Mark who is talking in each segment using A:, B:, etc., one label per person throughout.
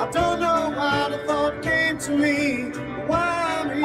A: I don't know why the thought came to me, why I'm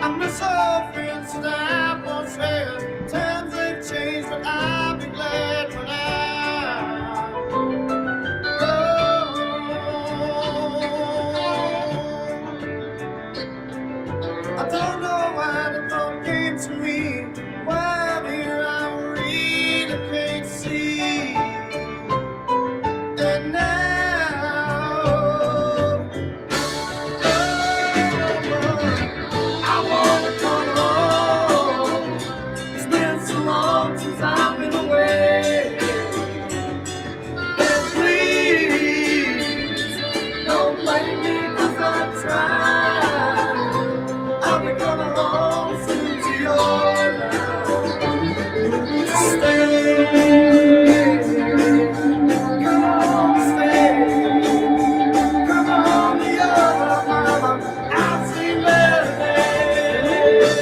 A: I miss old friends that I once had. Times have changed, but I'll be glad when I go. I don't know why the thought came to me. Why here I really can't see. And now I wanna come home. It's been so long since I've been away. And please don't blame me 'cause I tried. I'll be coming home soon to your love. Stay, come on, stay. Come on, your mama. I'll see better days.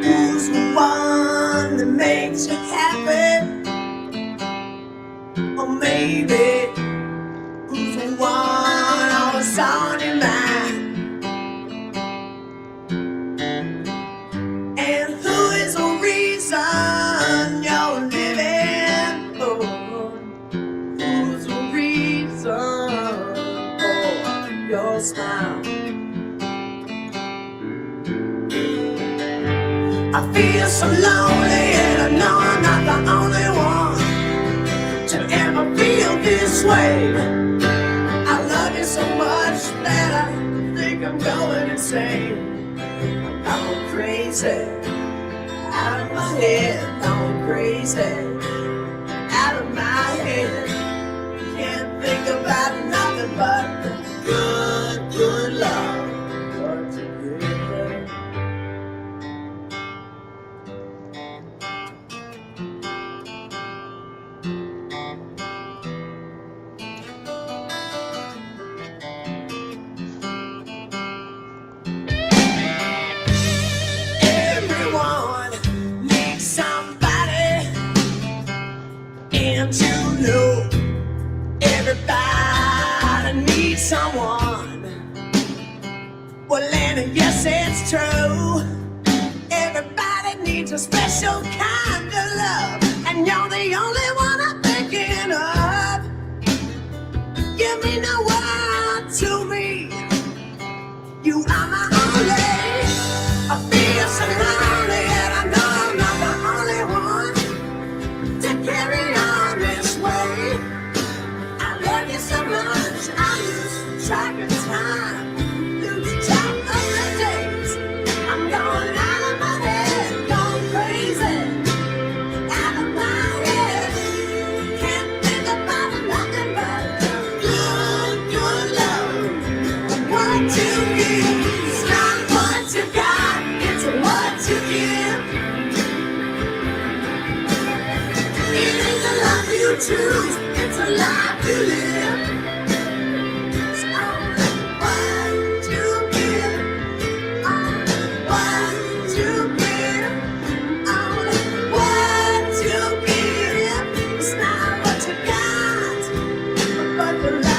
A: Who's the one that makes you happy? Or maybe who's the one always on your mind? And who is the reason you're living? Oh, who's the reason for your smile? I feel so lonely and I know I'm not the only one to ever feel this way. I love you so much that I think I'm going insane. I'm going crazy, out of my head, going crazy, out of my head. Can't think about nothing but the good, good love. What to give. Everyone needs somebody, and you know everybody needs someone. Well, and yes, it's true. Everybody needs a special kind of love, and you're the only one I'm thinking of. Give me no word to me. You are my only. I feel so lonely and I know I'm not the only one to carry on this way. I love you so much, I lose track of time, lose track of the days. I'm going out of my head, going crazy, out of my head. Can't think about nothing but good, good love. What you give is not what you got, it's what you give. It ain't the life you choose, it's a life you live. It's only what you give, only what you give, only what you give. It's not what you got, but the life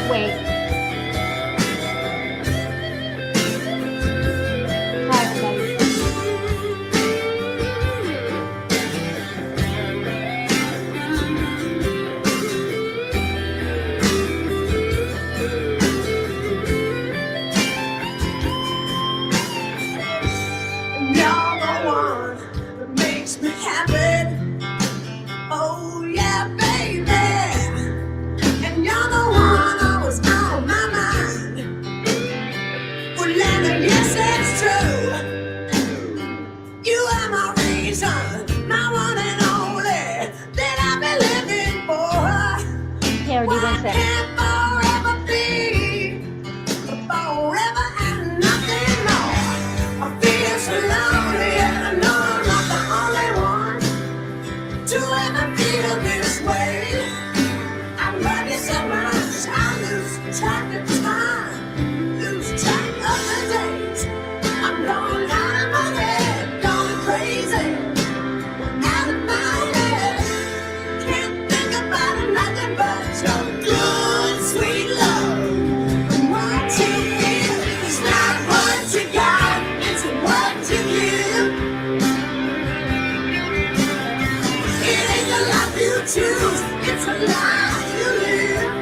B: wait. Hi, everybody.
A: You're the one that makes me happy. Oh yeah, baby. And you're the one always on my mind. Well, Leonard, yes, it's true. You are my reason, my one and only, that I've been living for.
B: Here, do
A: Why
B: one sec.
A: can't forever be forever and nothing more? I feel so lonely and I know I'm not the only one to ever feel this way. I love you so much, I lose track of time, lose track of the days. I'm going out of my head, going crazy, out of my head. Can't think about nothing but your good, sweet love. And what you give is not what you got, it's what you give. It ain't the life you choose, it's a life you live.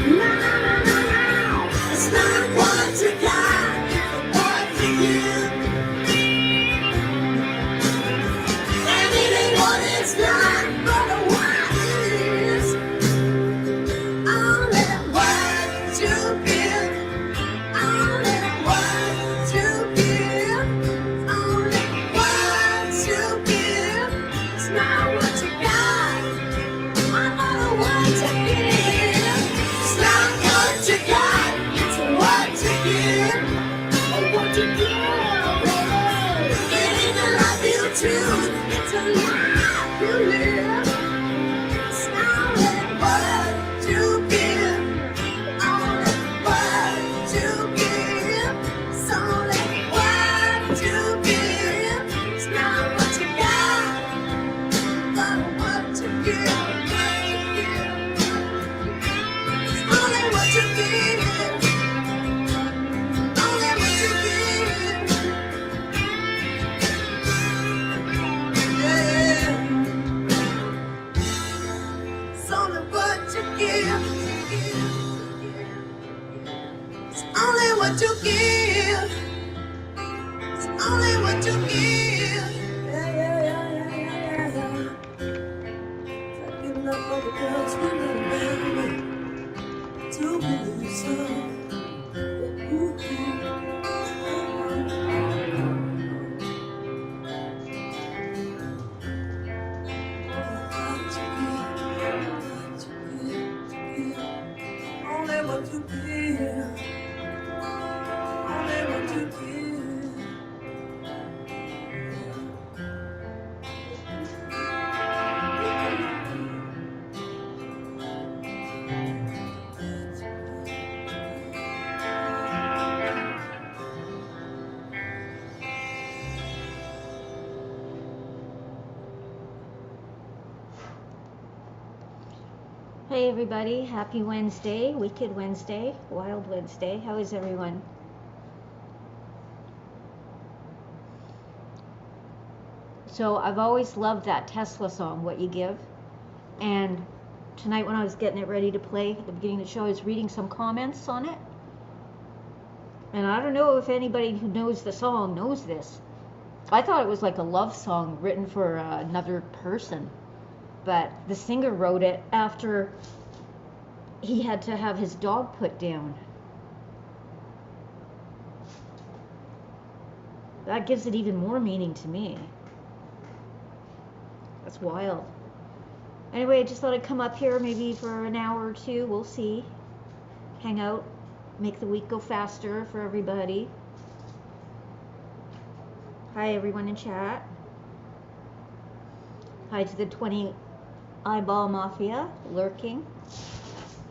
A: No, no, no, no, no. It's not what you got, it's what you give. And it ain't what it's like, but what it is. Only what you give. Only what you give. Only what you give. It's not what you got. I know what you give. It's not what you got. It's what you give. Or what you give. It ain't the life you choose. It's a life you live. It's only what you give. Only what you give. It's only what you give. It's not what you got, but what you give. It's only what you give. Only what you give. Yeah. It's only what you give. It's only what you give. It's only what you give. Yeah, yeah, yeah, yeah, yeah, yeah. It's like enough for the girls who remember to believe so. Ooh. Only what you give. Only what you give.
B: Hey everybody, happy Wednesday, Wicked Wednesday, Wild Wednesday. How is everyone? So I've always loved that Tesla song, What You Give. And tonight when I was getting it ready to play at the beginning of the show, I was reading some comments on it. And I don't know if anybody who knows the song knows this. I thought it was like a love song written for another person. But the singer wrote it after he had to have his dog put down. That gives it even more meaning to me. That's wild. Anyway, I just thought I'd come up here maybe for an hour or two. We'll see. Hang out. Make the week go faster for everybody. Hi everyone in chat. Hi to the 20 Eyeball Mafia lurking.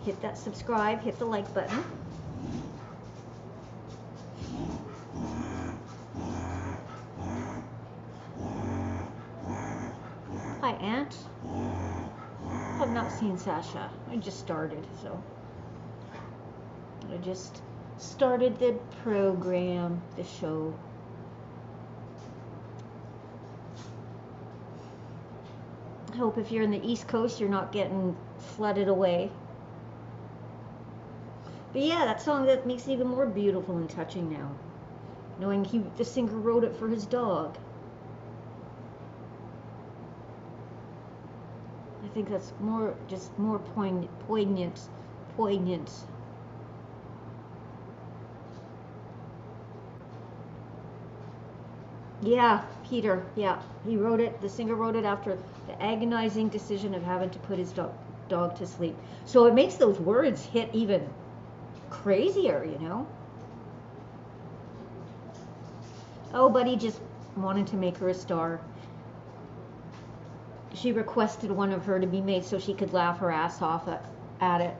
B: Hit that subscribe, hit the like button. Hi Aunt. I've not seen Sasha. I just started, so. I just started the program, the show. I hope if you're in the East Coast, you're not getting flooded away. But yeah, that song, that makes it even more beautiful and touching now, knowing the singer wrote it for his dog. I think that's more poignant. Yeah, Peter, yeah. He wrote it, the singer wrote it after the agonizing decision of having to put his dog to sleep. So it makes those words hit even crazier, you know? Oh, Buddy just wanted to make her a star. She requested one of her to be made so she could laugh her ass off at it,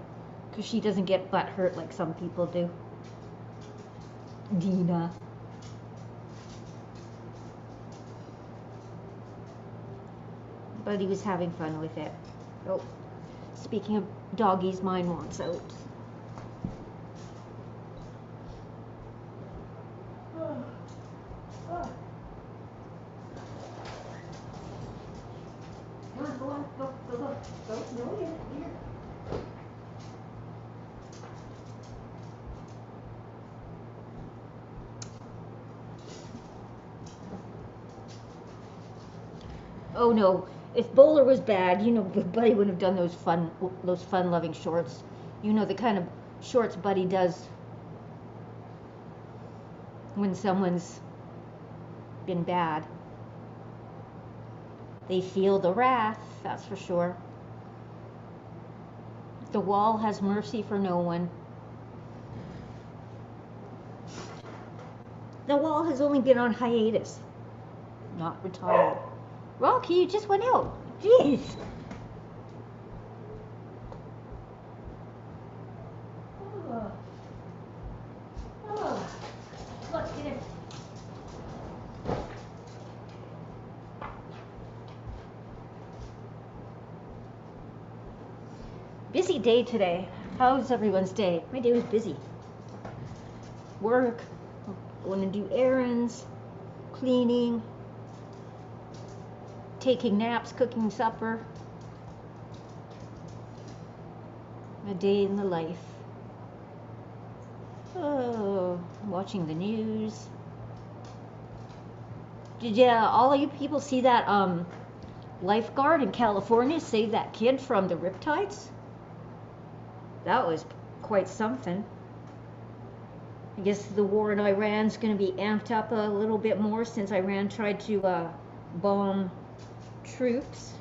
B: because she doesn't get butt hurt like some people do. Dina. But he was having fun with it. Oh, speaking of doggies, mine wants out. Oh no, if Bowler was bad, you know, Buddy wouldn't have done those fun-loving shorts. You know, the kind of shorts Buddy does when someone's been bad. They feel the wrath, that's for sure. The wall has mercy for no one. The wall has only been on hiatus, not retired. Rocky, you just went out. Jeez. Let's get in. Busy day today. How's everyone's day? My day was busy. Work, going to do errands, cleaning, taking naps, cooking supper. A day in the life. Oh, watching the news. Did all of you people see that lifeguard in California save that kid from the riptides? That was quite something. I guess the war in Iran's going to be amped up a little bit more since Iran tried to bomb troops.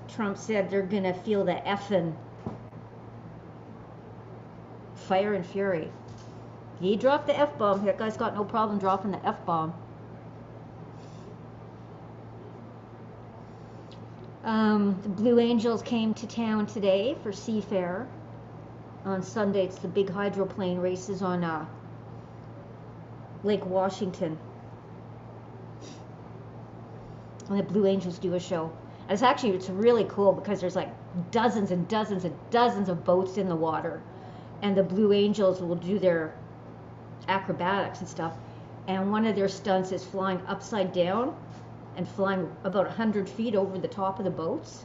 B: Trump said they're going to feel the effing fire and fury. He dropped the F-bomb. That guy's got no problem dropping the F-bomb. The Blue Angels came to town today for Seafair. On Sunday, it's the big hydroplane races on Lake Washington. And the Blue Angels do a show. And it's really cool because there's like dozens and dozens and dozens of boats in the water. And the Blue Angels will do their acrobatics and stuff. And one of their stunts is flying upside down and flying about 100 feet over the top of the boats.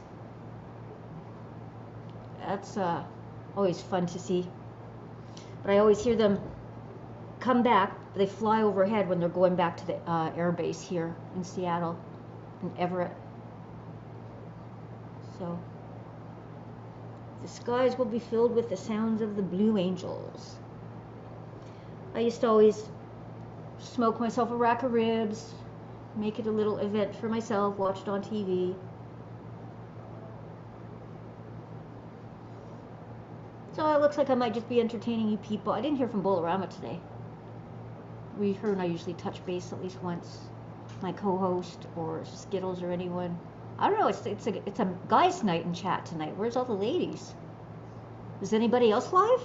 B: That's always fun to see. But I always hear them come back. They fly overhead when they're going back to the air base here in Seattle and Everett. So the skies will be filled with the sounds of the Blue Angels. I used to always smoke myself a rack of ribs, make it a little event for myself, watch it on TV. So it looks like I might just be entertaining you people. I didn't hear from Bolorama today. Her and I usually touch base at least once. My co-host or Skittles or anyone. I don't know, it's a guys' night in chat tonight. Where's all the ladies? Is anybody else live?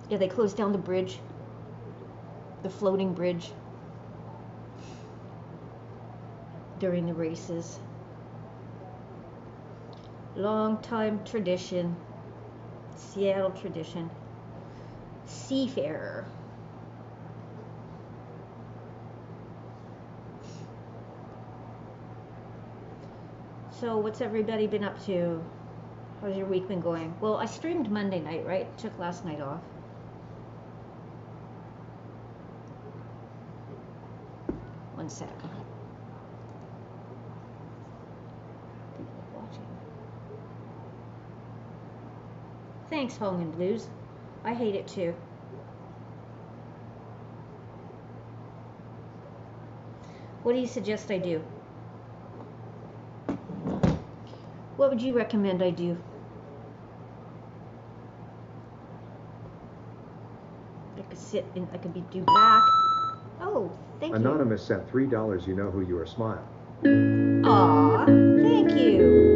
B: Yeah, they closed down the bridge. the floating bridge during the races. Long time tradition, Seattle tradition. Seafarer. So what's everybody been up to? How's your week been going? Well, I streamed Monday night, right? Took last night off. One sec. People watching. Thanks, Hong and Blues. I hate it too. What do you suggest I do? What would you recommend I do? I could sit in, I could do black. Oh, thank you.
C: Anonymous sent $3. You know who you are. Smile.
B: Aw, thank you.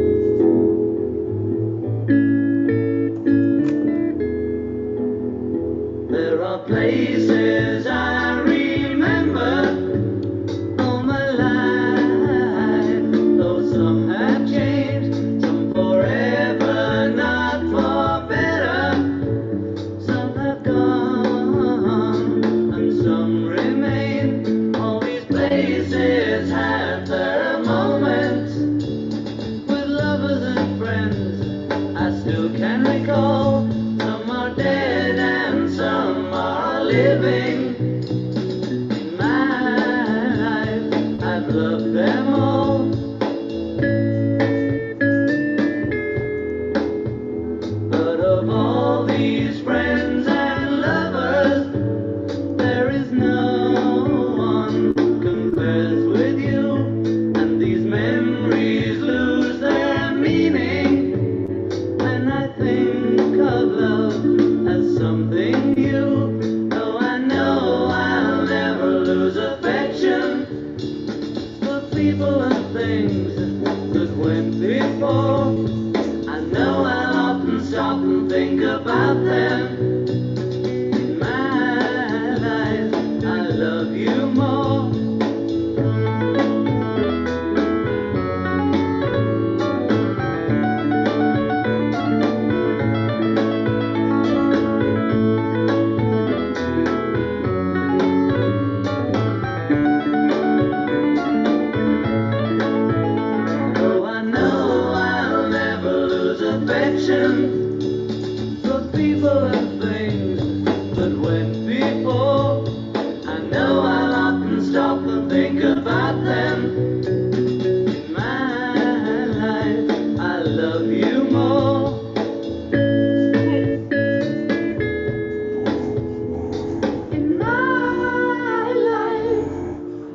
A: There are places I remember all my life, though some have changed, some forever, not for better. Some have gone and some remain. All these places have their moments with lovers and friends I still can recall. Some are dead and some are living. In my life, I've loved them all. But of all these friends and lovers, there is no one compares with you. And these memories lose their meaning when I think of love as something new. Though I know I'll never lose affection for people and things that went before. I know I'll often stop and think about them. In my life, I love you more. Though I know I'll never lose affection for people and things that went before. I know I'll often stop and think about them. In my life, I love you more. In my life,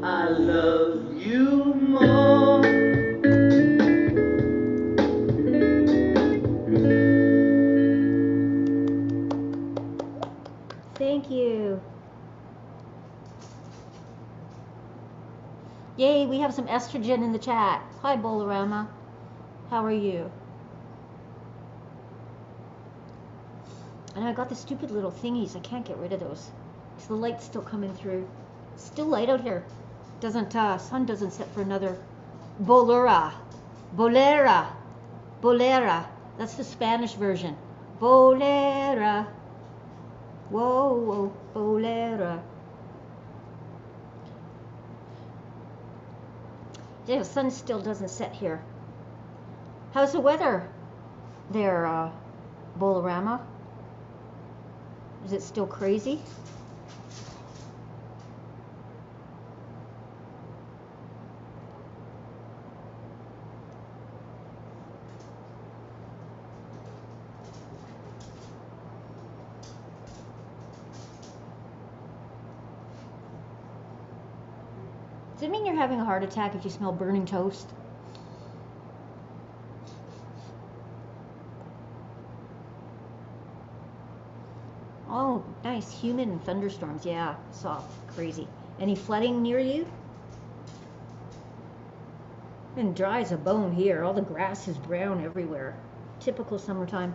A: I love you more.
B: Thank you. Yay, we have some estrogen in the chat. Hi, Bolarama. How are you? And I got the stupid little thingies. I can't get rid of those. So the light's still coming through. It's still light out here. Doesn't sun doesn't set for another bolera. That's the Spanish version. Bolera. Whoa, whoa, bolera. Yeah, the sun still doesn't set here. How's the weather there, Bolarama? Is it still crazy? Does it mean you're having a heart attack if you smell burning toast? Oh, nice. Humid and thunderstorms. Yeah, saw. Crazy. Any flooding near you? Been dry as a bone here. All the grass is brown everywhere. Typical summertime.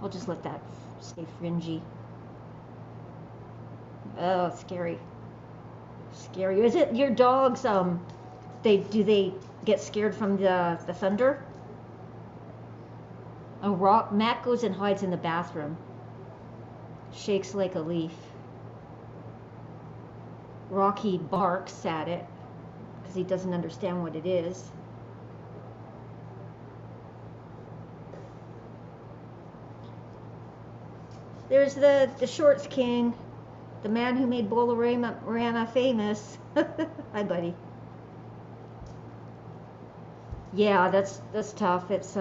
B: I'll just let that stay fringy. Oh, scary. Scary. Is it your dogs, do they get scared from the thunder? Oh, Matt goes and hides in the bathroom. Shakes like a leaf. Rocky barks at it because he doesn't understand what it is. There's the Shorts King, the man who made Bolorama famous. Hi, buddy. Yeah, that's tough. It's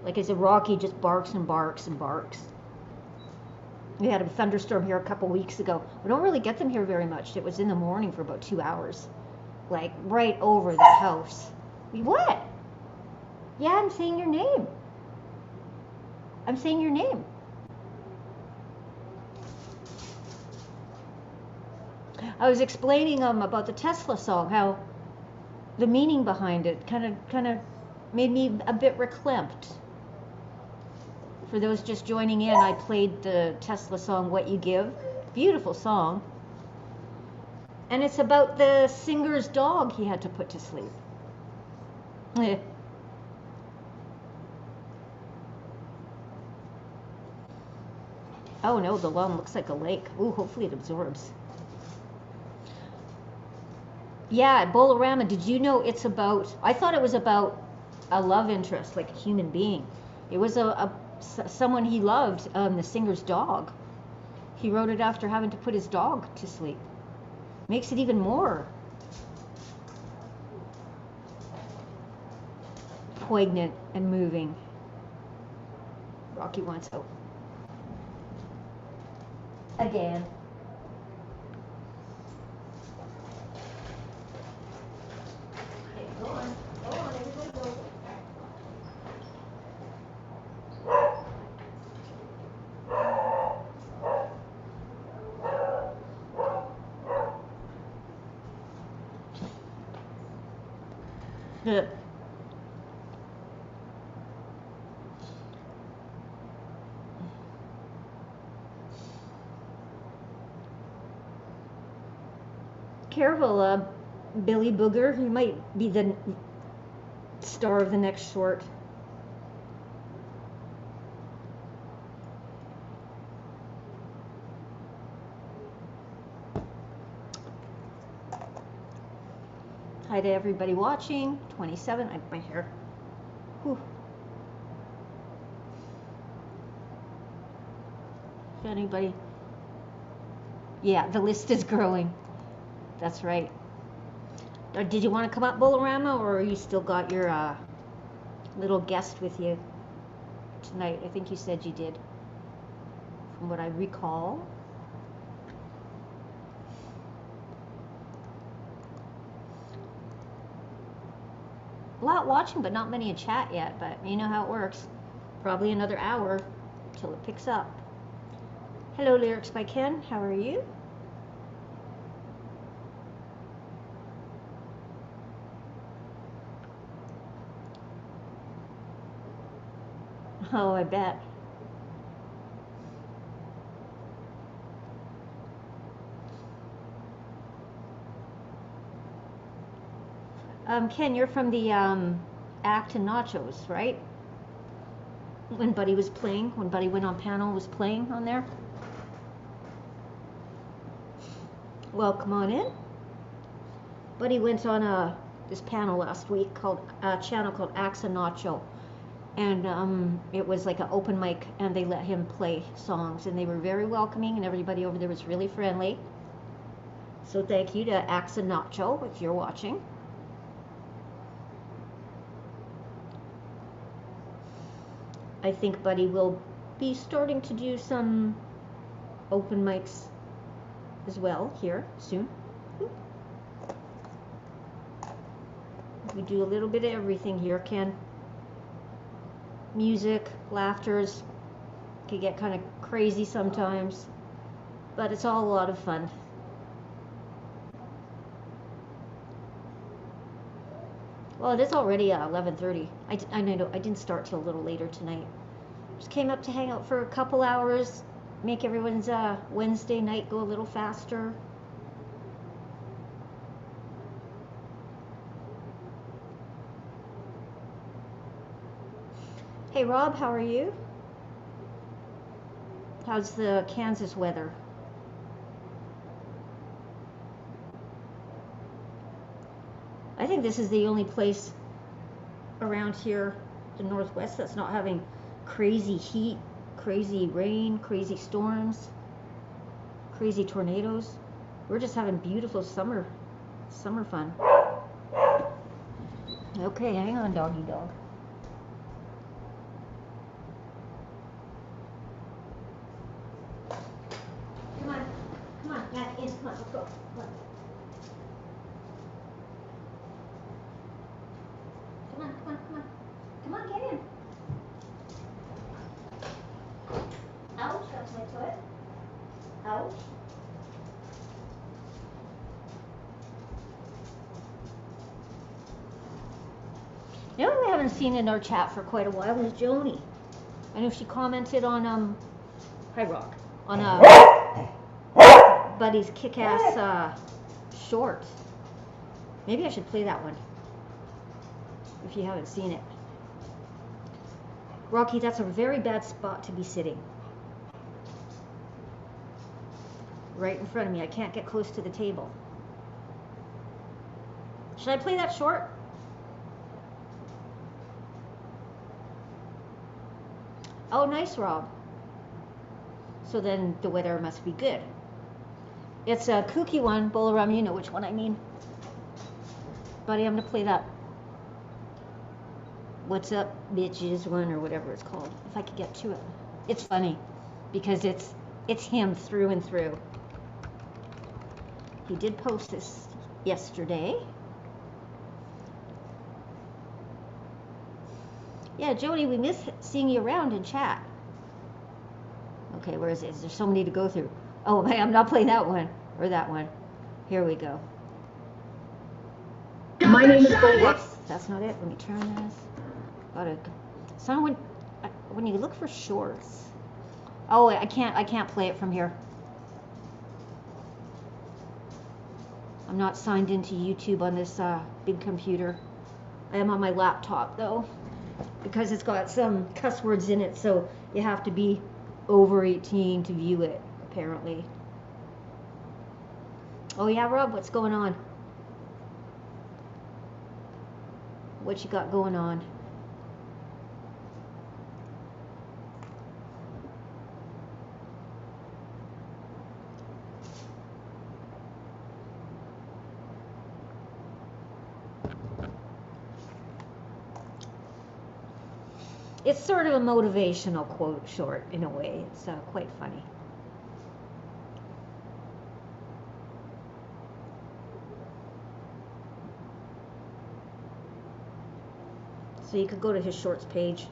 B: like I said, Rocky just barks and barks and barks. We had a thunderstorm here a couple weeks ago. We don't really get them here very much. It was in the morning for about 2 hours, like right over the house. What? Yeah, I'm saying your name. I'm saying your name. I was explaining about the Tesla song, how the meaning behind it kind of made me a bit reclamped. For those just joining in, I played the Tesla song, What You Give. Beautiful song. And it's about the singer's dog he had to put to sleep. Oh no, the lawn looks like a lake. Ooh, hopefully it absorbs. Yeah, Bolorama, did you know it's about, I thought it was about a love interest, like a human being. It was someone he loved, the singer's dog. He wrote it after having to put his dog to sleep. Makes it even more poignant and moving. Rocky wants out. Again. Okay, go on, everybody go. Good. Careful, Billy Booger. You might be the star of the next short. Hi to everybody watching. 27. My hair. Whew. If anybody. Yeah, the list is growing. That's right. Did you want to come up, Bolorama, or you still got your little guest with you tonight? I think you said you did, from what I recall. A lot watching, but not many in chat yet, but you know how it works. Probably another hour till it picks up. Hello, Lyrics by Ken. How are you? Oh, I bet. Ken, you're from the Act and Nachos, right? When Buddy was playing, when Buddy went on panel, was playing on there. Well, come on in. Buddy went on this panel last week called channel called Axe and Nacho, and it was like an open mic, and they let him play songs, and they were very welcoming, and everybody over there was really friendly. So thank you to Axe and Nacho if you're watching. I think Buddy will be starting to do some open mics as well here soon. We do a little bit of everything here, Ken. Music, laughters, can get kind of crazy sometimes, but it's all a lot of fun. Well, it is already 11:30. I know I didn't start till a little later tonight. Just came up to hang out for a couple hours, make everyone's Wednesday night go a little faster. Hey Rob, how are you? How's the Kansas weather? I think this is the only place around here, the Northwest, that's not having crazy heat, crazy rain, crazy storms, crazy tornadoes. We're just having beautiful summer fun. Okay, hang on, doggy dog. Come on, back in, come on, let's go, come on. Come on, get in. Ouch, that's my foot. Ouch. You know who we haven't seen in our chat for quite a while is Joni. I know she commented on, hi Rock, on Buddy's kick-ass short. Maybe I should play that one, if you haven't seen it. Rocky, that's a very bad spot to be sitting. Right in front of me. I can't get close to the table. Should I play that short? Oh, nice, Rob. So then the weather must be good. It's a kooky one, Bolaram, you know which one I mean. Buddy, I'm going to play that What's Up Bitches one or whatever it's called, if I could get to it. It's funny because it's him through and through. He did post this yesterday. Yeah, Jody, we miss seeing you around in chat. Okay, where is it? There's so many to go through. Oh, man, I'm not playing that one or that one. Here we go.
D: My name is Gold.
B: Whoops, that's not it. Let me turn this. When you look for shorts. Oh, I can't play it from here. I'm not signed into YouTube on this big computer. I am on my laptop though, because it's got some cuss words in it, so you have to be over 18 to view it, apparently. Oh yeah, Rob, what's going on? What you got going on? It's sort of a motivational quote short in a way. It's quite funny. So you could go to his shorts page,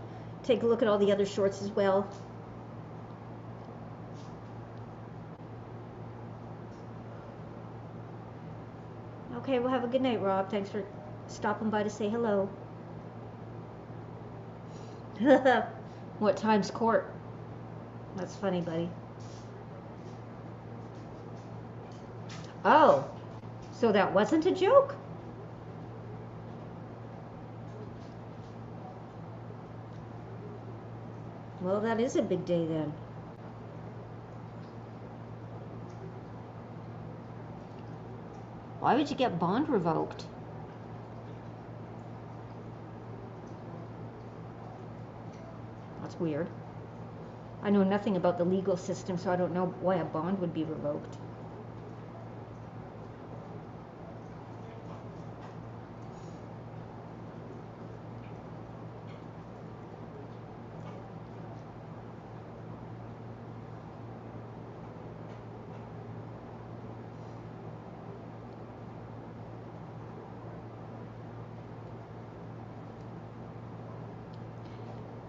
B: take a look at all the other shorts as well. Okay, well have a good night, Rob. Thanks for stopping by to say hello. What time's court? That's funny, buddy. Oh, so that wasn't a joke? Well, that is a big day then. Why would you get bond revoked? That's weird. I know nothing about the legal system, so I don't know why a bond would be revoked.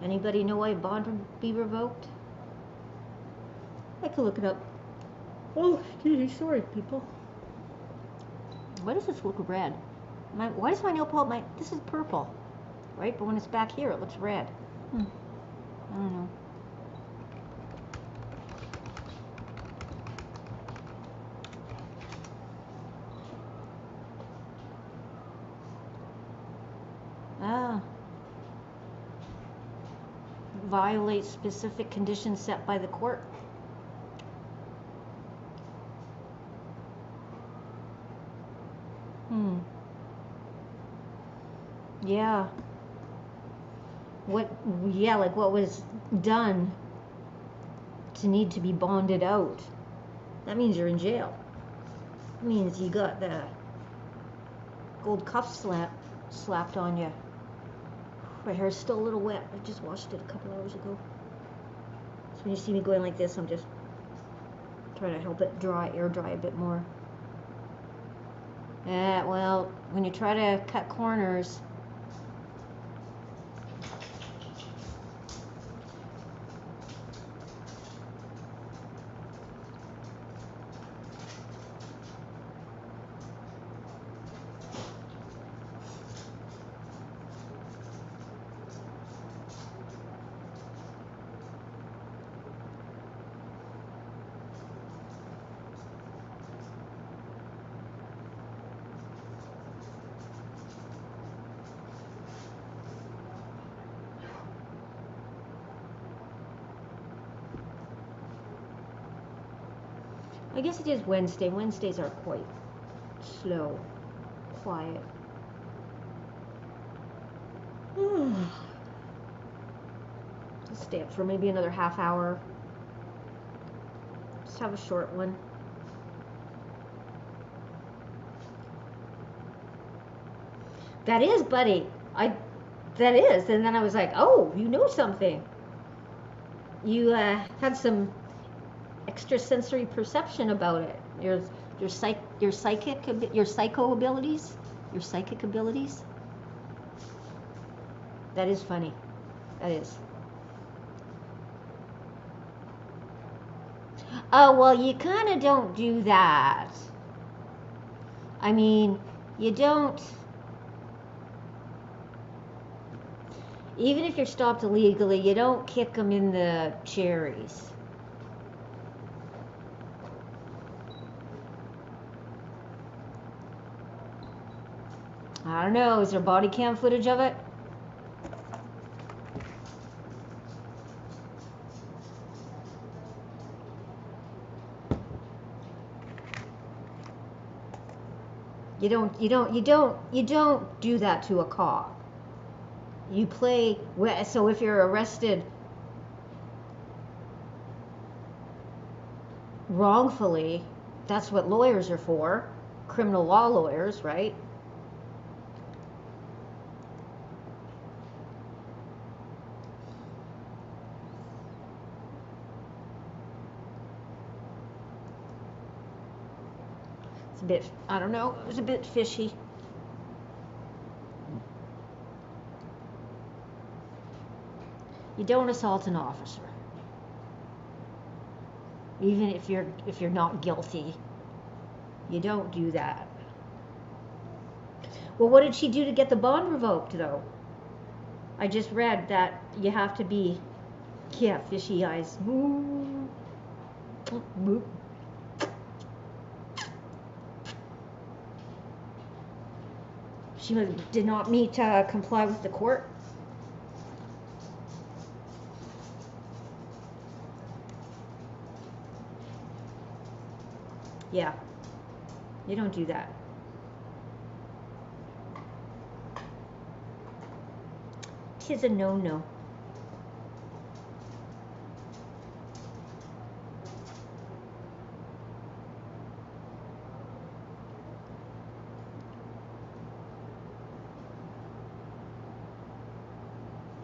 B: Anybody know why a bond would be revoked? I could look it up. Oh, excuse me, sorry, people. Why does this look red? Why does my nail polish, this is purple, right? But when it's back here, it looks red. I don't know. violates specific conditions set by the court. Yeah. Like what was done to need to be bonded out. That means you're in jail. That means you got the gold cuff slapped on you. My hair's still a little wet. I just washed it a couple hours ago. So when you see me going like this, I'm just trying to help it air dry a bit more. Well, when you try to cut corners, I guess it is Wednesday. Wednesdays are quite slow, quiet. Just stay up for maybe another half hour. Just have a short one. That is, buddy. That is. And then I was like, oh, you know something. You had some extrasensory perception about it. Your psychic abilities. That is funny. That is. Oh, well, you kind of don't do that. I mean, you don't. Even if you're stopped illegally, you don't kick them in the cherries. I don't know. Is there body cam footage of it? You don't do that to a cop. You play, so if you're arrested wrongfully, that's what lawyers are for, criminal law lawyers, right? It's a bit, I don't know, it was a bit fishy. You don't assault an officer, even if you're not guilty. You don't do that. Well, what did she do to get the bond revoked, though? I just read that you have to be, yeah, fishy eyes. She did not meet comply with the court. Yeah, you don't do that. Tis a no-no.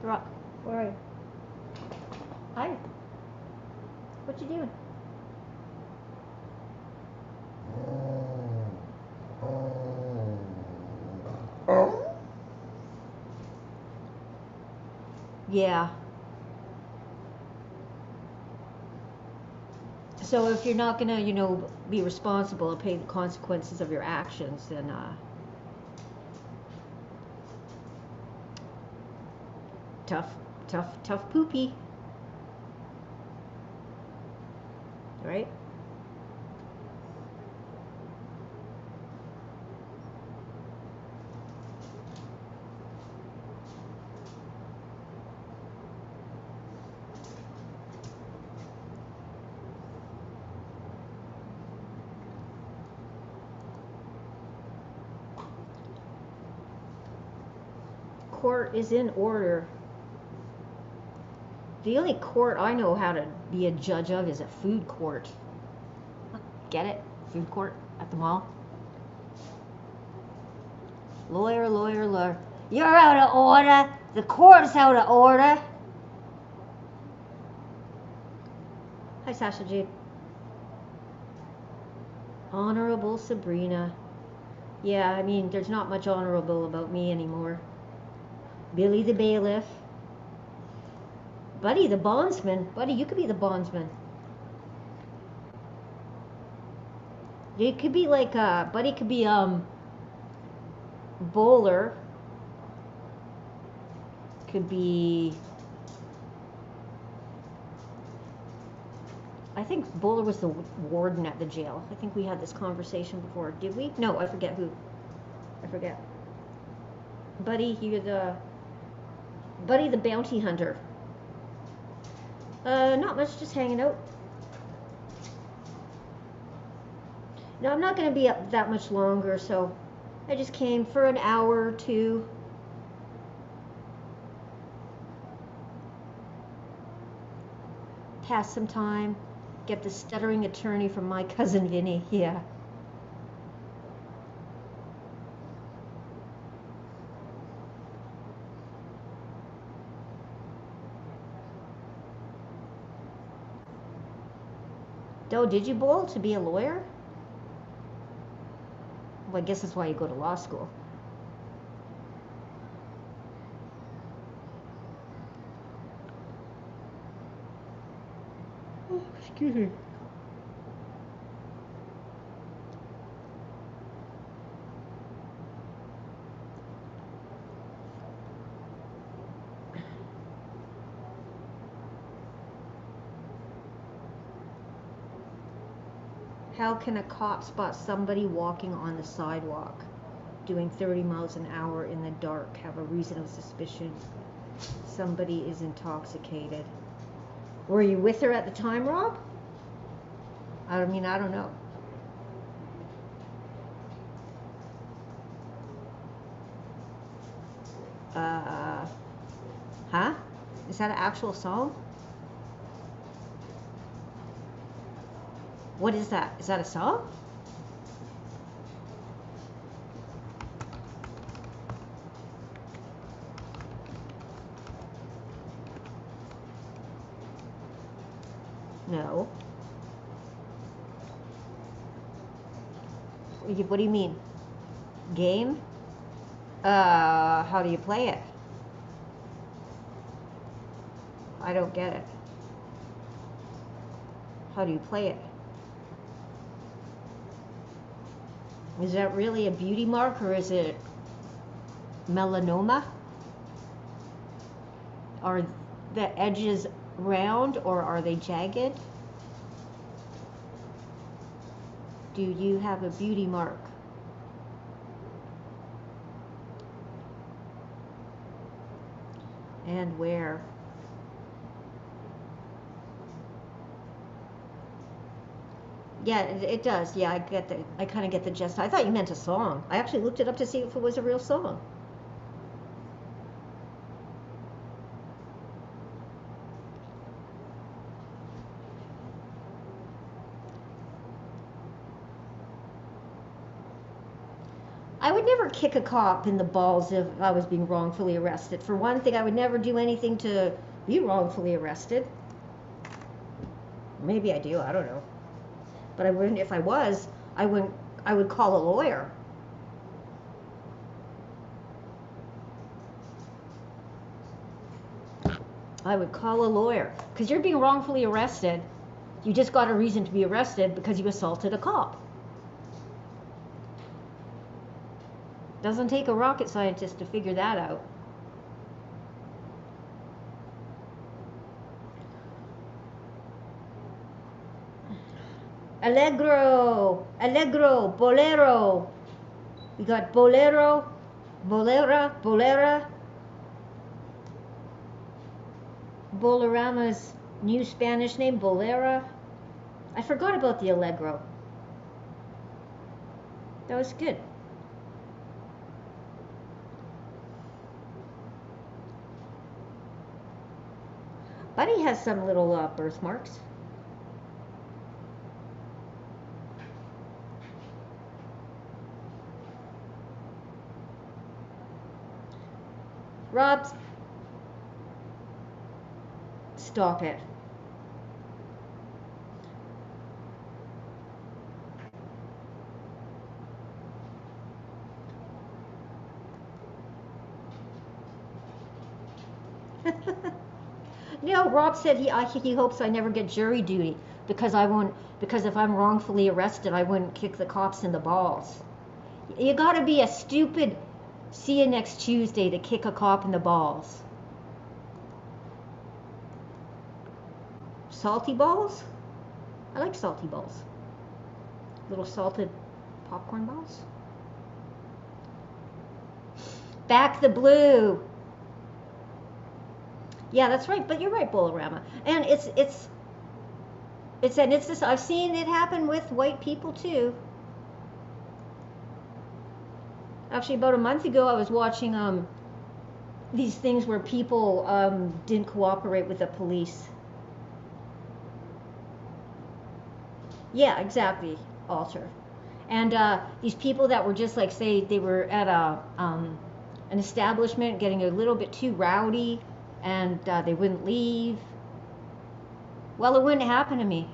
B: Rock, where are you? Hi. What you doing? Yeah. So if you're not gonna, be responsible and pay the consequences of your actions, then tough poopy. Right? court is in order. The only court I know how to be a judge of is a food court. Get it? Food court at the mall. Lawyer, lawyer, lawyer. You're out of order. The court's out of order. Hi, Sasha G. Honorable Sabrina. Yeah, I mean, there's not much honorable about me anymore. Billy the bailiff. Buddy the bondsman. Buddy, you could be the bondsman. You could be like, Buddy could be, bowler. Could be, I think Bowler was the warden at the jail. I think we had this conversation before. Did we? No, I forget who. I forget. Buddy, you're the, Buddy the bounty hunter. Not much, just hanging out. No, I'm not going to be up that much longer, so I just came for an hour or two. Pass some time. Get the stuttering attorney from my cousin Vinny. Yeah. Oh, did you bowl to be a lawyer? Well, I guess that's why you go to law school. Oh, excuse me. How can a cop spot somebody walking on the sidewalk doing 30 miles an hour in the dark, have a reasonable suspicion somebody is intoxicated? Were you with her at the time, Rob? I mean, I don't know. Huh? Is that an actual song? What is that? Is that a song? No. What do you mean? Game? How do you play it? I don't get it. How do you play it? Is that really a beauty mark, or is it melanoma? Are the edges round, or are they jagged? Do you have a beauty mark? And where? Yeah, it does. Yeah, I kind of get the gist. I thought you meant a song. I actually looked it up to see if it was a real song. I would never kick a cop in the balls if I was being wrongfully arrested. For one thing, I would never do anything to be wrongfully arrested. Maybe I do, I don't know. But I wouldn't, if I was, I would call a lawyer. I would call a lawyer. Because you're being wrongfully arrested. You just got a reason to be arrested because you assaulted a cop. Doesn't take a rocket scientist to figure that out. Allegro, Allegro, Bolero. We got Bolero, Bolera, Bolera. Bolerama's new Spanish name, Bolera. I forgot about the Allegro. That was good. Buddy has some little birthmarks. Rob, stop it. No, Rob said he hopes I never get jury duty because if I'm wrongfully arrested I wouldn't kick the cops in the balls. You gotta be a stupid see you next Tuesday to kick a cop in the balls. Salty balls? I like salty balls. Little salted popcorn balls. Back the blue. Yeah, that's right. But you're right, Bolorama. And it's this. I've seen it happen with white people too. Actually, about a month ago, I was watching these things where people didn't cooperate with the police. Yeah, exactly, Alter. And these people that were just like, say, they were at an establishment getting a little bit too rowdy, and they wouldn't leave. Well, it wouldn't happen to me.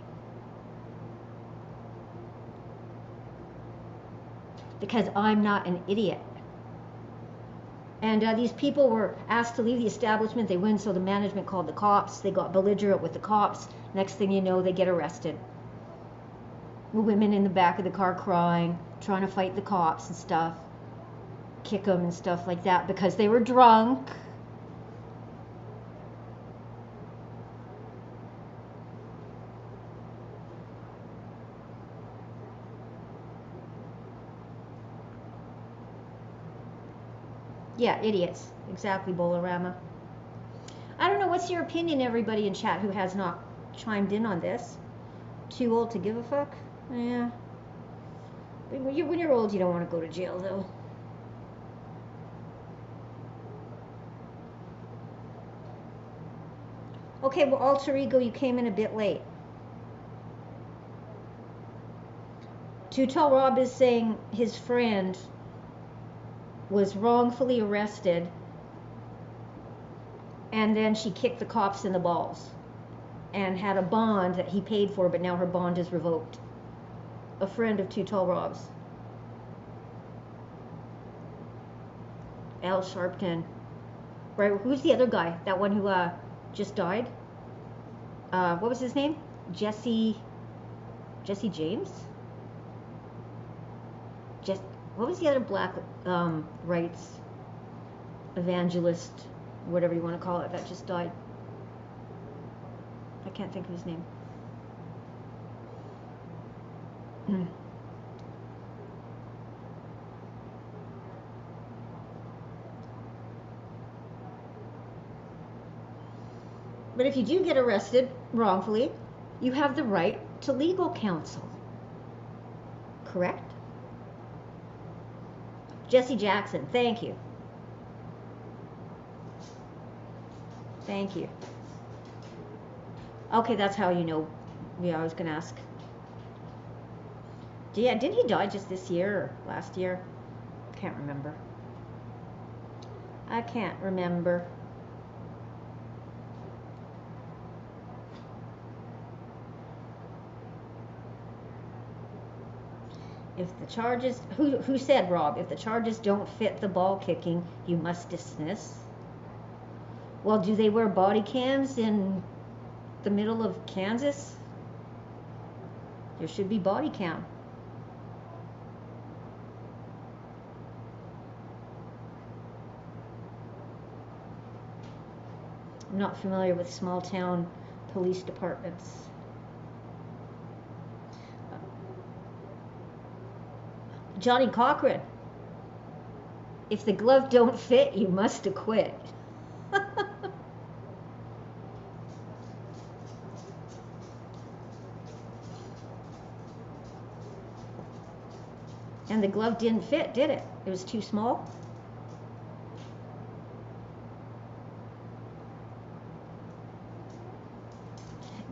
B: Because I'm not an idiot. And these people were asked to leave the establishment. They wouldn't, so the management called the cops. They got belligerent with the cops. Next thing you know, they get arrested. The women in the back of the car crying, trying to fight the cops and stuff. Kick them and stuff like that because they were drunk. Yeah, idiots. Exactly, Bolorama. I don't know, what's your opinion, everybody in chat who has not chimed in on this? Too old to give a fuck? Yeah. When you're old, you don't want to go to jail, though. Okay, well, Alter Ego, you came in a bit late. Too Tall Rob is saying his friend was wrongfully arrested and then she kicked the cops in the balls and had a bond that he paid for, but now her bond is revoked. A friend of Too Tall Rob's. Al Sharpton. Right, who's the other guy? That one who just died? What was his name? Jesse James? What was the other black rights evangelist, whatever you want to call it, that just died? I can't think of his name. But if you do get arrested wrongfully, you have the right to legal counsel. Correct? Jesse Jackson, thank you. Thank you. Okay, that's how you know. Yeah, I was going to ask. Yeah, did he die just this year or last year? Can't remember. I can't remember. If the charges, who said, Rob, if the charges don't fit the ball kicking, you must dismiss. Well, do they wear body cams in the middle of Kansas? There should be body cam. I'm not familiar with small town police departments. Johnny Cochran, if the glove don't fit, you must acquit. And the glove didn't fit, did it? It was too small?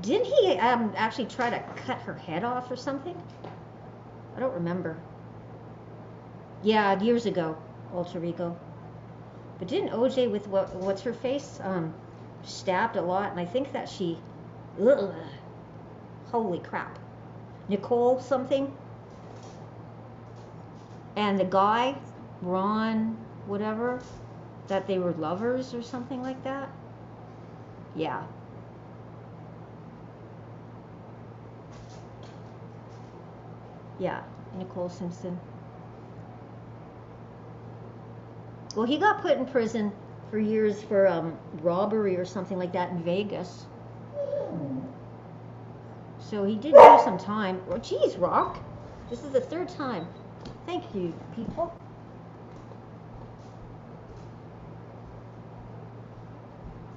B: Didn't he actually try to cut her head off or something? I don't remember. Yeah, years ago, Alter Ego. But didn't OJ with what's her face stabbed a lot, and I think that she, ugh, holy crap, Nicole something, and the guy, Ron, whatever, that they were lovers or something like that. Yeah. Yeah, Nicole Simpson. Well, he got put in prison for years for robbery or something like that in Vegas. So he did do some time. Oh, geez, Rock. This is the third time. Thank you, people.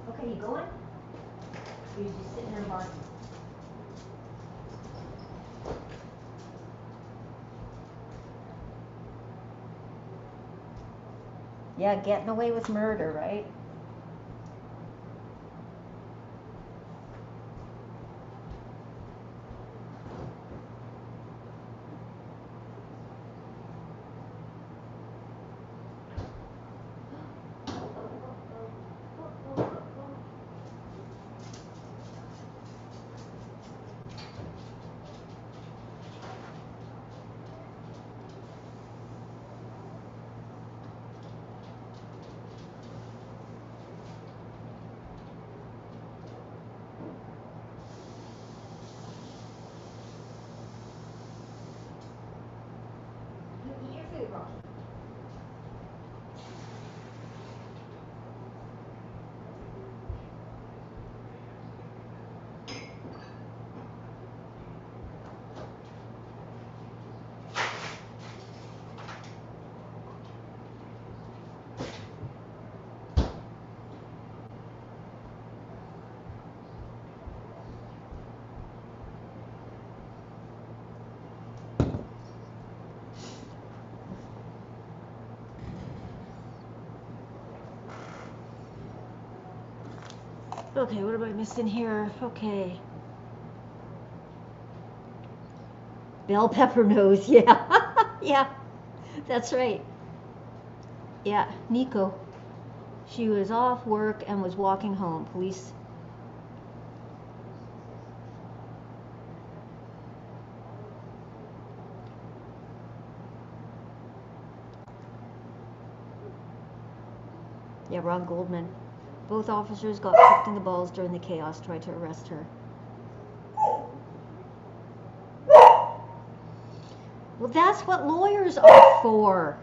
B: Okay, you going? Or you just sitting there barking? Yeah, getting away with murder, right? Eat your food, Rocky. Okay, what am I missing here? Okay. Bell pepper nose, yeah. Yeah, that's right. Yeah, Nico. She was off work and was walking home. Police. Yeah, Ron Goldman. Both officers got kicked in the balls during the chaos, tried to arrest her. Well, that's what lawyers are for.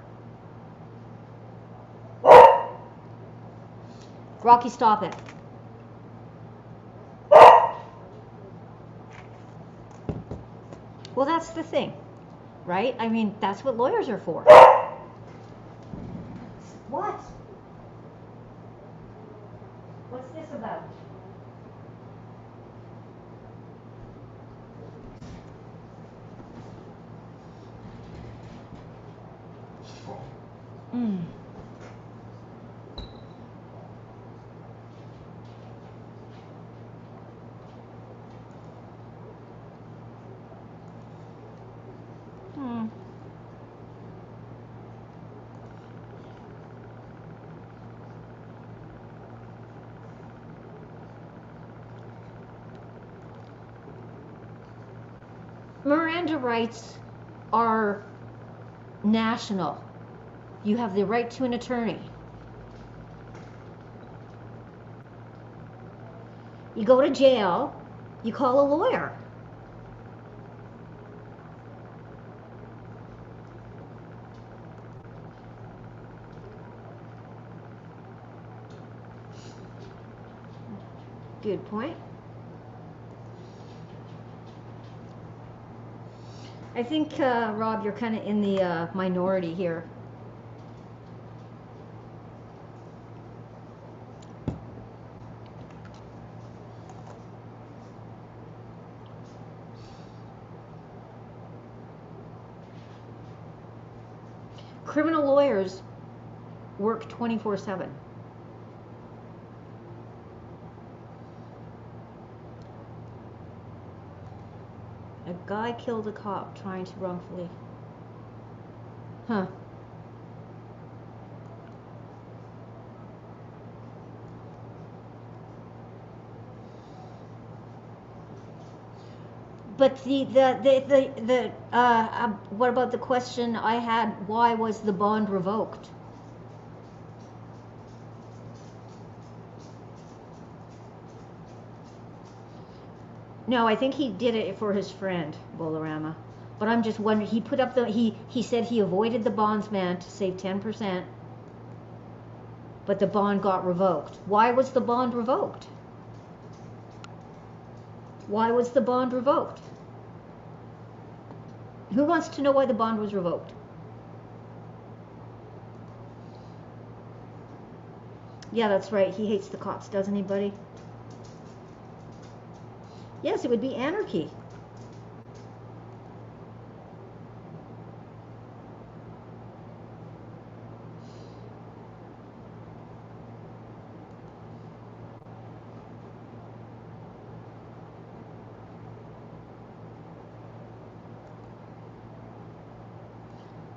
B: Rocky, stop it. Well, that's the thing, right? I mean, that's what lawyers are for. What? What's this about? Mm. Hmm. Miranda rights are national. You have the right to an attorney. You go to jail, you call a lawyer. Good point. I think, Rob, you're kind of in the minority here. Criminal lawyers work 24/7. A guy killed a cop trying to wrongfully. Huh. But what about the question I had? Why was the bond revoked? No, I think he did it for his friend, Bolarama. But I'm just wondering, he put up he said he avoided the bondsman to save 10%, but the bond got revoked. Why was the bond revoked? Why was the bond revoked? Who wants to know why the bond was revoked? Yeah, that's right. He hates the cops, doesn't he, buddy? Yes, it would be anarchy.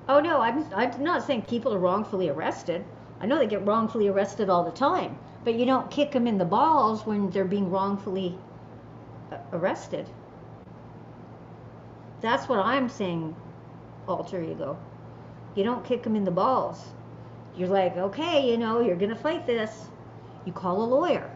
B: Oh no, I'm not saying people are wrongfully arrested. I know they get wrongfully arrested all the time, but you don't kick them in the balls when they're being wrongfully arrested. That's what I'm saying, alter ego. You don't kick them in the balls. You're like, okay, you know, you're gonna fight this. You call a lawyer.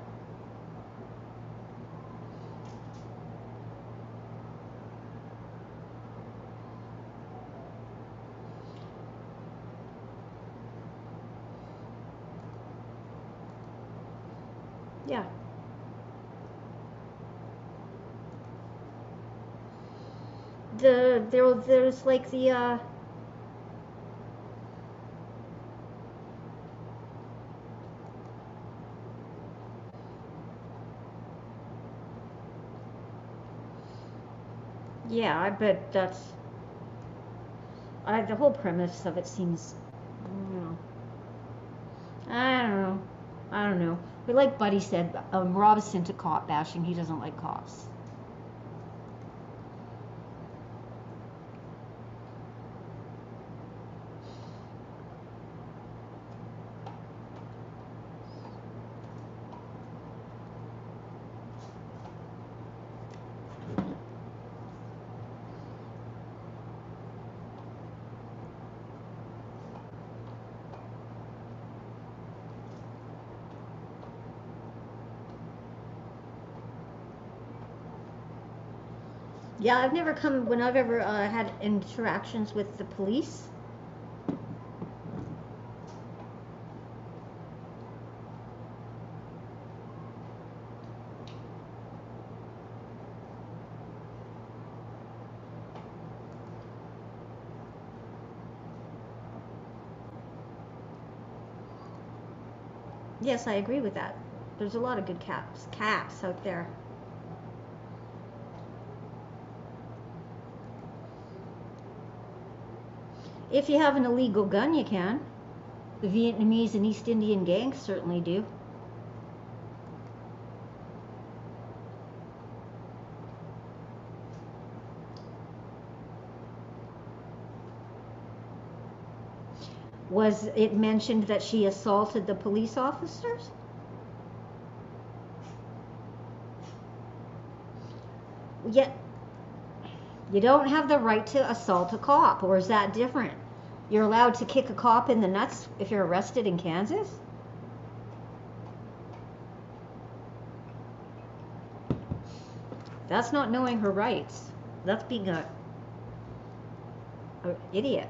B: Yeah. There's like the yeah, I bet that's the whole premise of it seems, you know, I don't know. I don't know. But like Buddy said, Rob's into cop bashing. He doesn't like cops. Yeah, I've never come, when I've ever had interactions with the police. Yes, I agree with that. There's a lot of good caps out there. If you have an illegal gun, you can. The Vietnamese and East Indian gangs certainly do. Was it mentioned that she assaulted the police officers? Yet, you don't have the right to assault a cop, or is that different? You're allowed to kick a cop in the nuts if you're arrested in Kansas? That's not knowing her rights. That's being a idiot.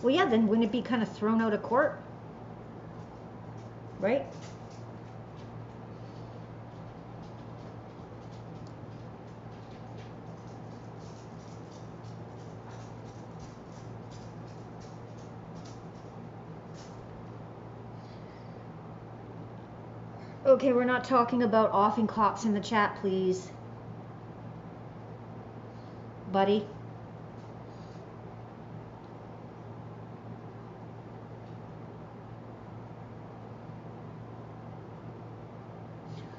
B: Well, yeah, then wouldn't it be kind of thrown out of court? Right? Okay, we're not talking about offing cops in the chat, please. Buddy.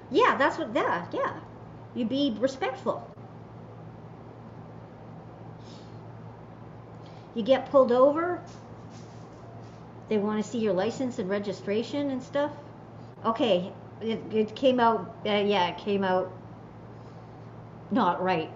B: Yeah, that's what that, yeah. You be respectful. You get pulled over, they want to see your license and registration and stuff. Okay, it came out, yeah, it came out not right.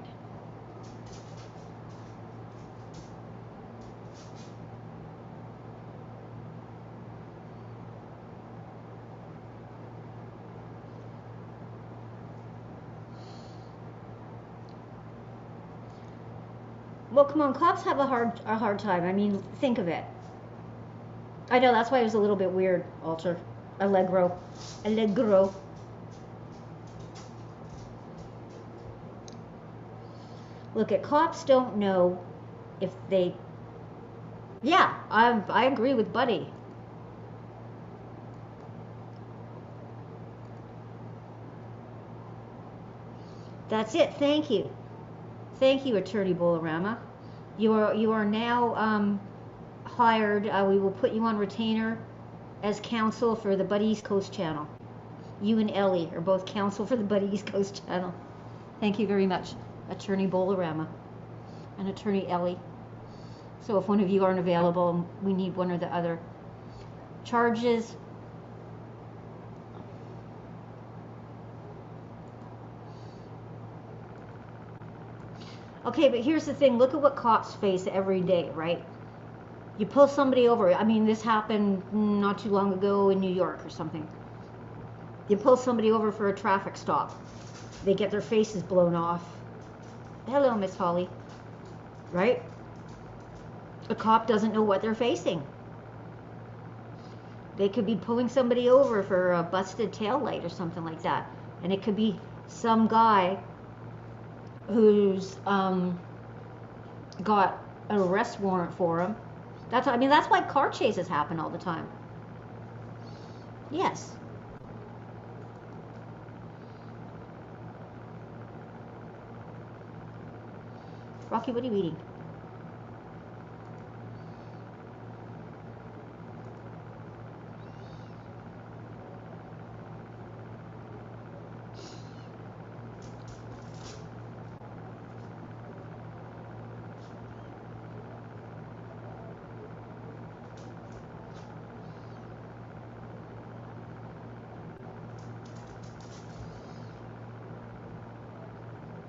B: Well, come on, cops have a hard time. I mean, think of it. I know, that's why it was a little bit weird, Alter. Allegro. Look, at cops don't know if they... Yeah, I agree with Buddy. That's it. Thank you. Thank you, Attorney Bolorama. You are now hired. We will put you on retainer as counsel for the Buddy East Coast channel. You and Ellie are both counsel for the Buddy East Coast channel. Thank you very much, Attorney Bolorama and Attorney Ellie. So if one of you aren't available, we need one or the other. Charges. Okay, but here's the thing. Look at what cops face every day, right? You pull somebody over. I mean, this happened not too long ago in New York or something. You pull somebody over for a traffic stop. They get their faces blown off. Hello, Miss Holly. Right? A cop doesn't know what they're facing. They could be pulling somebody over for a busted taillight or something like that. And it could be some guy who's got an arrest warrant for him. That's why car chases happen all the time. Yes. Rocky, what are you eating?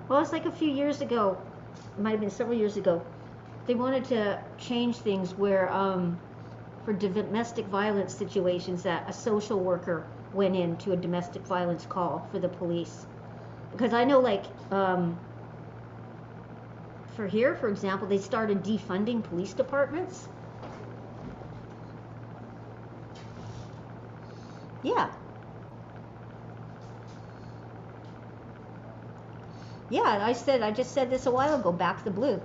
B: Well, it's like a few years ago, it might have been several years ago, they wanted to change things where for domestic violence situations that a social worker went into a domestic violence call for the police. Because I know, like, for here, for example, they started defunding police departments. Yeah. Yeah, I just said this a while ago, back the blue.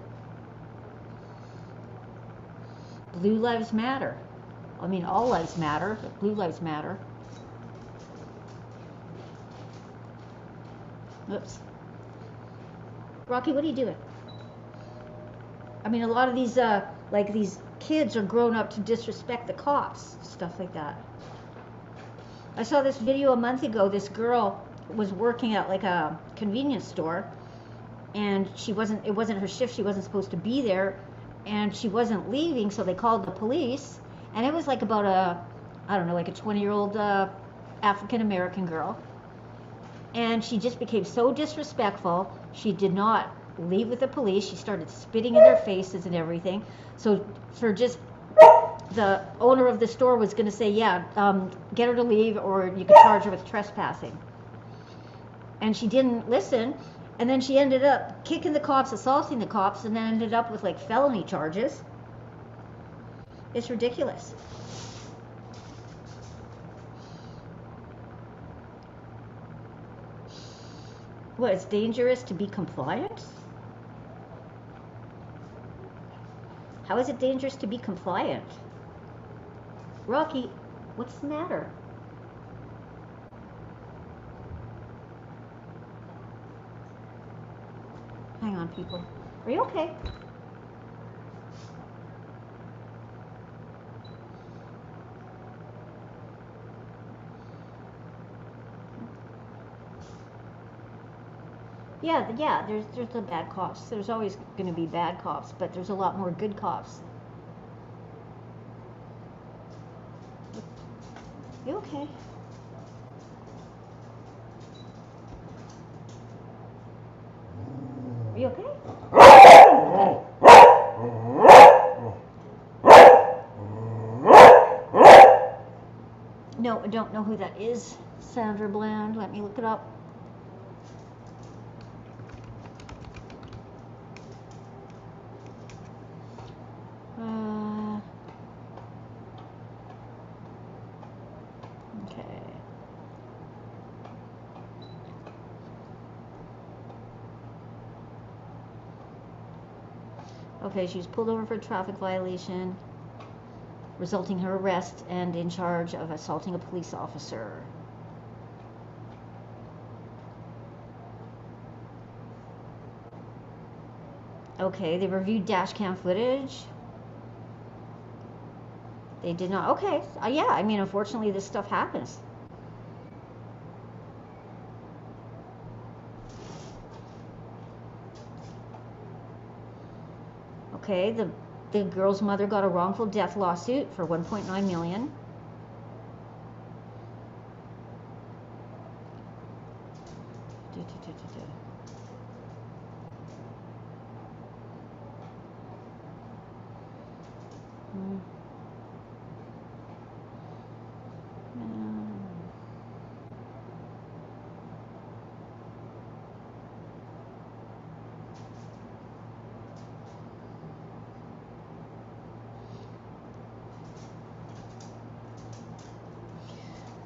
B: Blue lives matter. I mean, all lives matter, but blue lives matter. Oops. Rocky, what are you doing? I mean, a lot of these, like, these kids are grown up to disrespect the cops, stuff like that. I saw this video a month ago. This girl was working at, like, a convenience store, and it wasn't her shift. She wasn't supposed to be there, and she wasn't leaving, so they called the police, and it was like about I don't know, like a 20-year-old African-American girl, and she just became so disrespectful. She did not leave with the police. She started spitting in their faces and everything. So for just, the owner of the store was going to say, yeah, get her to leave, or you could charge her with trespassing. And she didn't listen, and then she ended up kicking the cops, assaulting the cops, and then ended up with, like, felony charges. It's ridiculous. What, it's dangerous to be compliant? How is it dangerous to be compliant? Rocky, what's the matter? on people. Are you okay? Yeah, there's the bad cops. There's always going to be bad cops, but there's a lot more good cops. You okay? Are you okay? No, I don't know who that is. Sandra Bland. Let me look it up. Okay. Okay, she was pulled over for a traffic violation, resulting in her arrest, and in charge of assaulting a police officer. Okay, they reviewed dash cam footage. They did not. Okay, yeah, I mean, unfortunately, this stuff happens. Okay, the girl's mother got a wrongful death lawsuit for $1.9 million.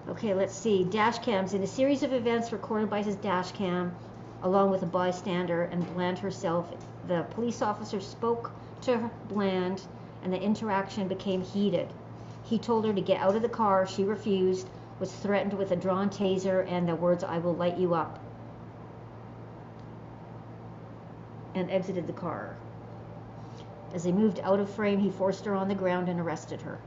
B: Okay, let's see. Dash cams. In a series of events recorded by his dash cam, along with a bystander and Bland herself, the police officer spoke to Bland, and the interaction became heated. He told her to get out of the car. She refused, was threatened with a drawn taser and the words, "I will light you up," and exited the car. As they moved out of frame, he forced her on the ground and arrested her.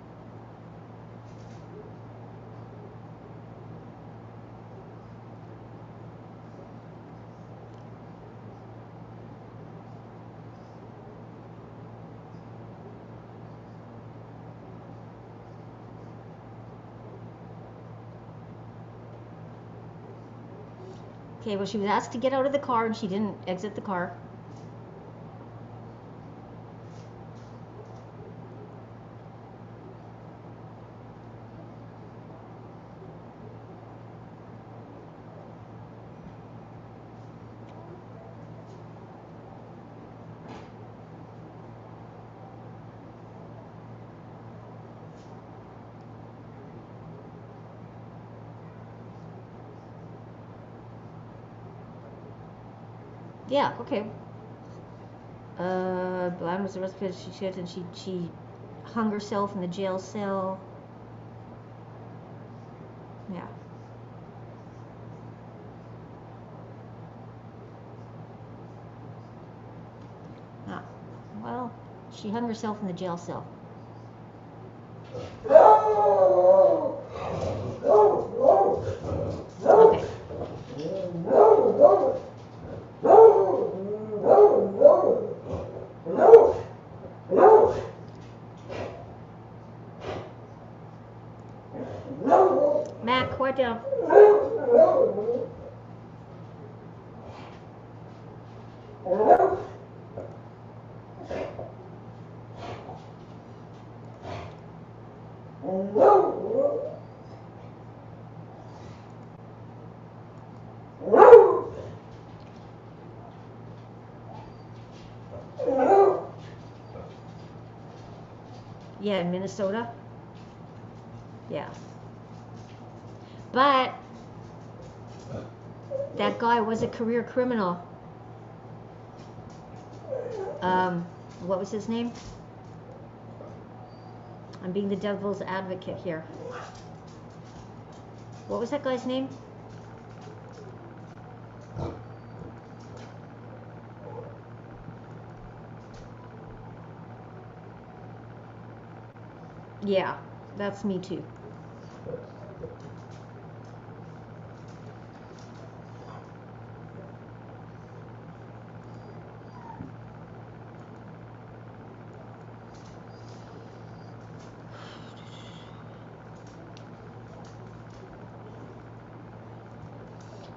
B: Okay, well, she was asked to get out of the car and she didn't exit the car. Yeah, okay. Bland was arrested because she shit and she hung herself in the jail cell. Yeah. Ah, well, she hung herself in the jail cell. Okay. Matt, quiet down. Yeah, in Minnesota. Yeah. But that guy was a career criminal. What was his name? I'm being the devil's advocate here. What was that guy's name? Do Yeah, that's me too.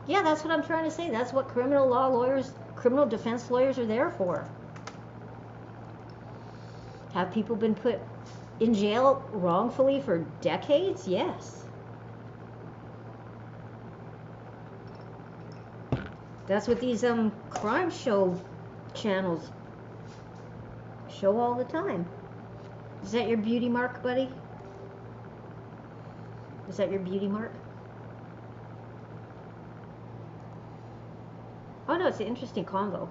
B: Yeah, that's what I'm trying to say. That's what criminal law lawyers, criminal defense lawyers are there for. Have people been put in jail wrongfully for decades? Yes. That's what these crime show channels show all the time. Is that your beauty mark, buddy? Is that your beauty mark? Oh no, it's an interesting convo.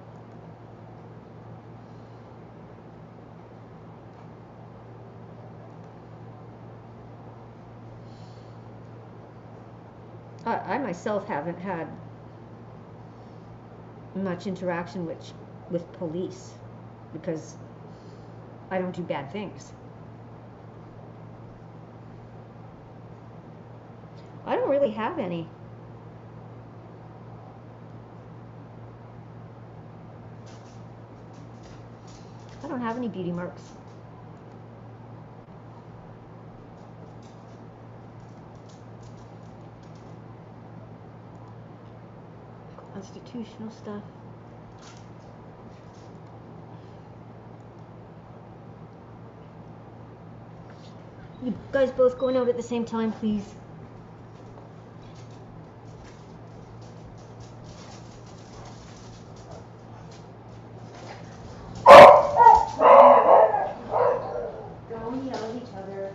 B: I myself haven't had much interaction with police because I don't do bad things. I don't really have any. I don't have any beauty marks. Constitutional stuff. You guys both going out at the same time, please? Don't yell at each other.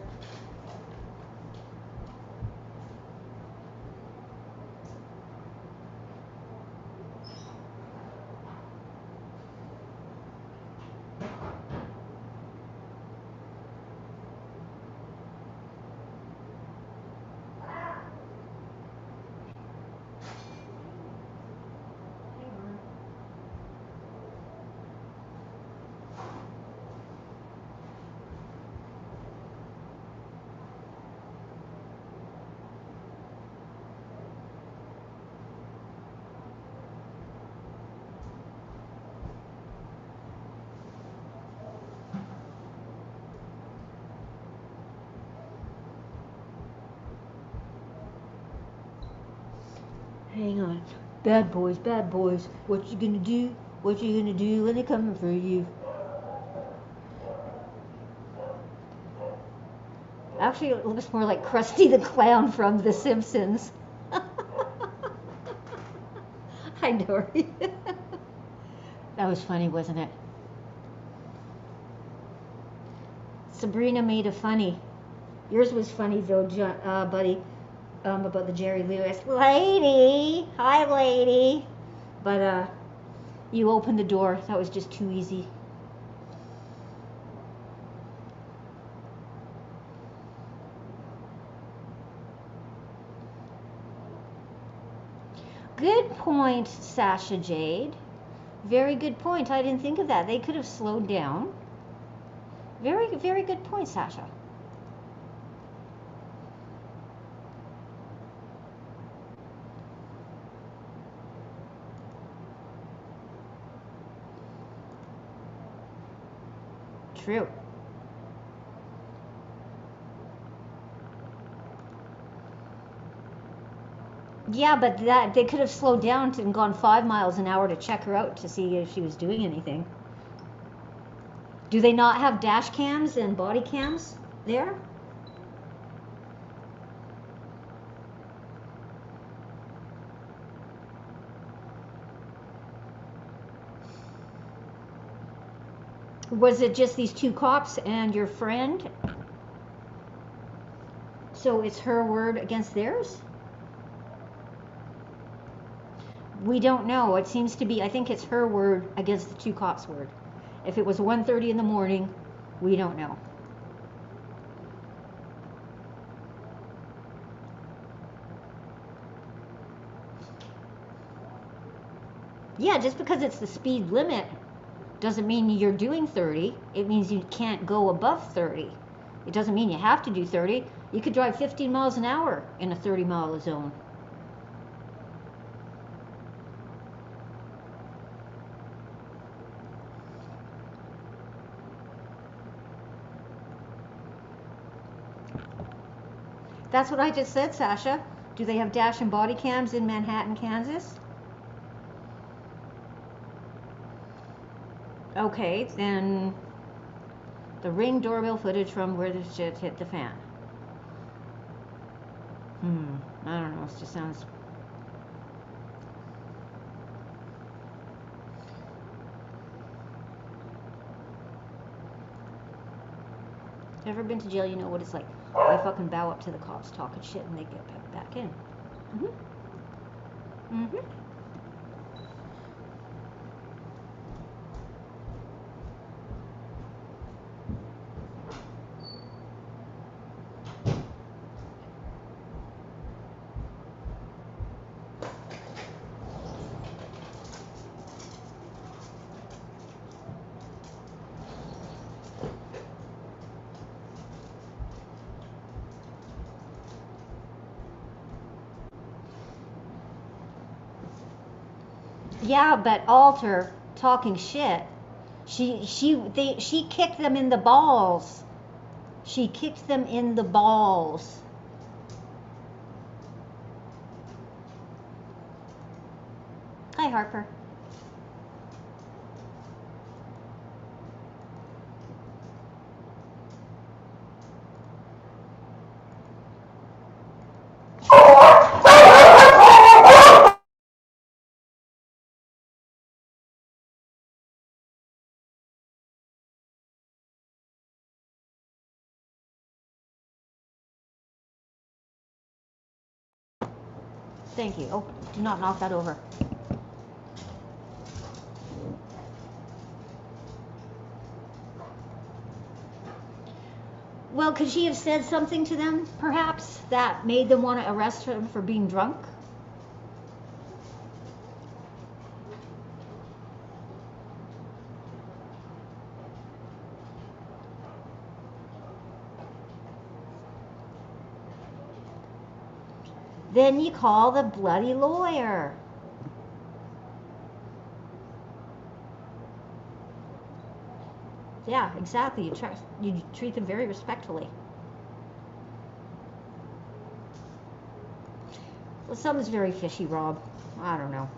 B: Hang on. Bad boys, what you gonna do? What you gonna do when they're coming for you? Actually, it looks more like Krusty the Clown from The Simpsons. Hi, Dory. That was funny, wasn't it? Sabrina made a funny. Yours was funny though, buddy. About the Jerry Lewis lady. Hi, lady. But you opened the door. That was just too easy. Good point, Sasha Jade. Very good point. I didn't think of that. They could have slowed down. Very, very good point, Sasha. True. Yeah, but that they could have slowed down and gone 5 miles an hour to check her out to see if she was doing anything. Do they not have dash cams and body cams there? Was it just these two cops and your friend? So it's her word against theirs? We don't know. It seems to be, I think it's her word against the two cops' word. If it was 1:30 in the morning, we don't know. Yeah, just because it's the speed limit doesn't mean you're doing 30. It means you can't go above 30. It doesn't mean you have to do 30. You could drive 15 miles an hour in a 30-mile zone. That's what I just said, Sasha. Do they have dash and body cams in Manhattan, Kansas? Okay, then the Ring doorbell footage from where the shit hit the fan. I don't know, it just sounds... Ever been to jail? You know what it's like. I fucking bow up to the cops talking shit and they get back in. Yeah, but Alter talking shit. She kicked them in the balls. She kicked them in the balls. Hi, Harper. Thank you. Oh, do not knock that over. Well, could she have said something to them, perhaps, that made them want to arrest her for being drunk? Then you call the bloody lawyer. Yeah, exactly. You treat them very respectfully. Well, something's very fishy, Rob. I don't know.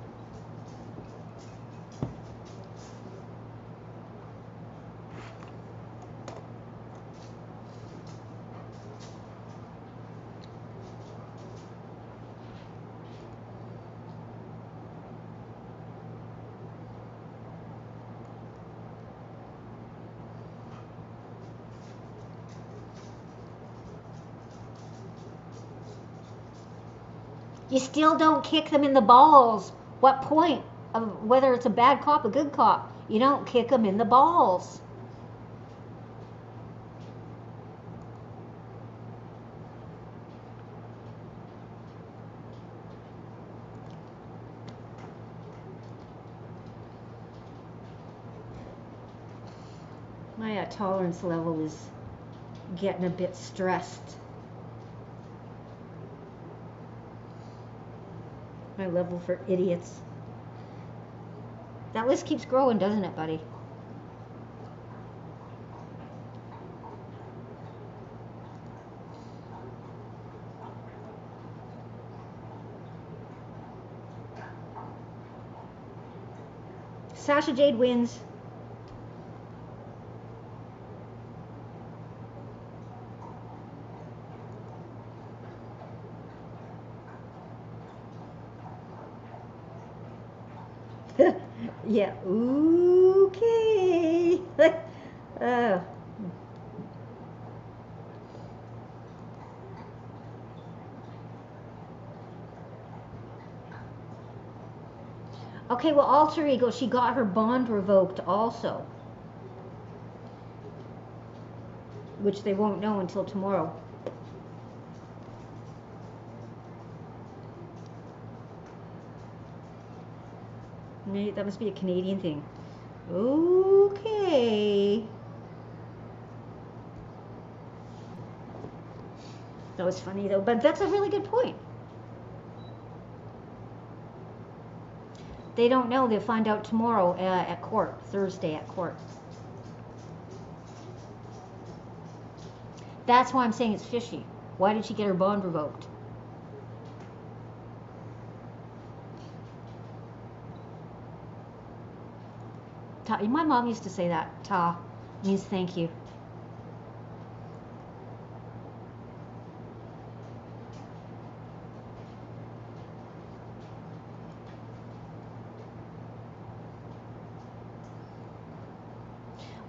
B: You still don't kick them in the balls. What point of whether it's a bad cop, a good cop? You don't kick them in the balls. My tolerance level is getting a bit stressed. My level for idiots. That list keeps growing, doesn't it, buddy? Sasha Jade wins. Yeah, okay. Okay, well, alter ego, she got her bond revoked also. Which they won't know until tomorrow. That must be a Canadian thing. Okay. That was funny though, but that's a really good point. They don't know. They'll find out tomorrow at court, Thursday at court. That's why I'm saying it's fishy. Why did she get her bond revoked? My mom used to say that. Ta means thank you.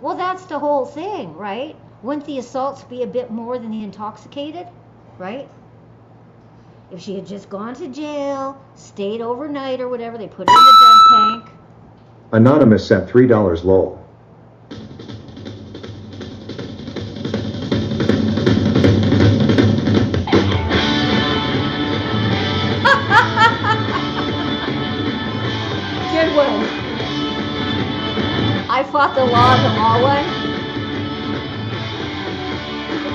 B: Well, that's the whole thing, right? Wouldn't the assaults be a bit more than the intoxicated, right? If she had just gone to jail, stayed overnight or whatever, they put her in the drug tank.
C: Anonymous sent $3 lol.
B: Good one. I fought the law of the law one.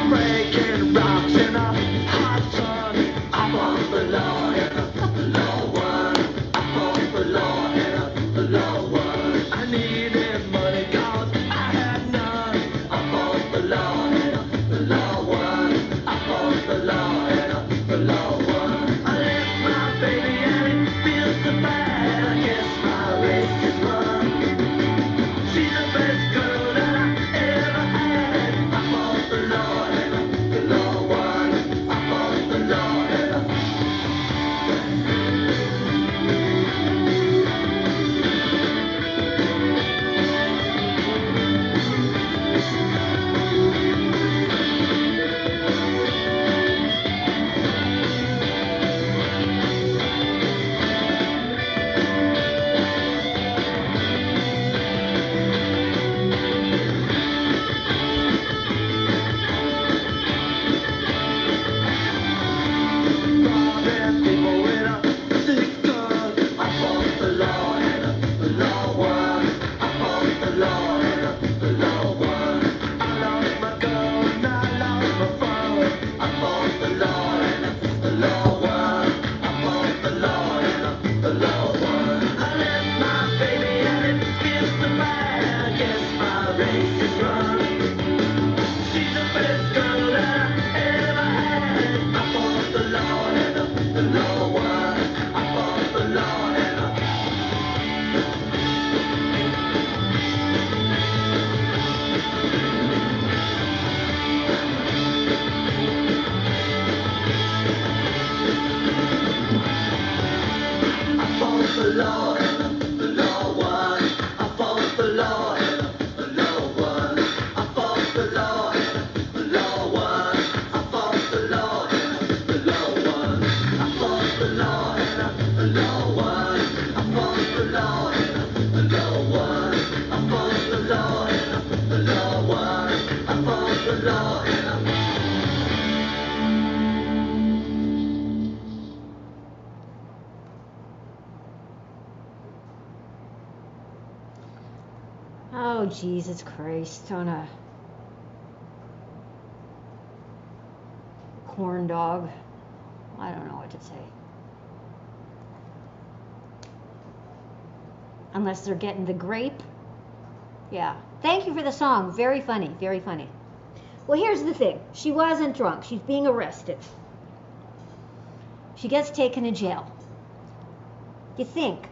A: Breaking rocks in a hot sun. I fought the law and the law won. I fought the law and the law won. I needed money 'cause I had none. I fought the law and the law won. I fought the law and the law won. I left my baby and it feels so bad. I guess my race is run. She's the best girl that I ever had. I fought the law and the law won. I fought the law and robbing people with a sick gun. I fought the law and the law won. I fought the law and the law won. I lost my girl and I lost my phone. I fought the law and the law won. I fought the law and the law won. I left my baby and it feels so bad. I guess my race is run. She's the best girl that I ever had. I fought the law and the law won. I fought the law and I fought the law and the law won. I fought the law and the law won. I fought the law and the law won. I fought the law and the law won. I fought the law and the law won. I fought the law and the law won. I fought the law and the law won. I fought the law and
B: Oh, Jesus Christ, on a corn dog. I don't know what to say. Unless they're getting the grape. Yeah. Thank you for the song. Very funny, very funny. Well, here's the thing. She wasn't drunk. She's being arrested. She gets taken to jail. You think,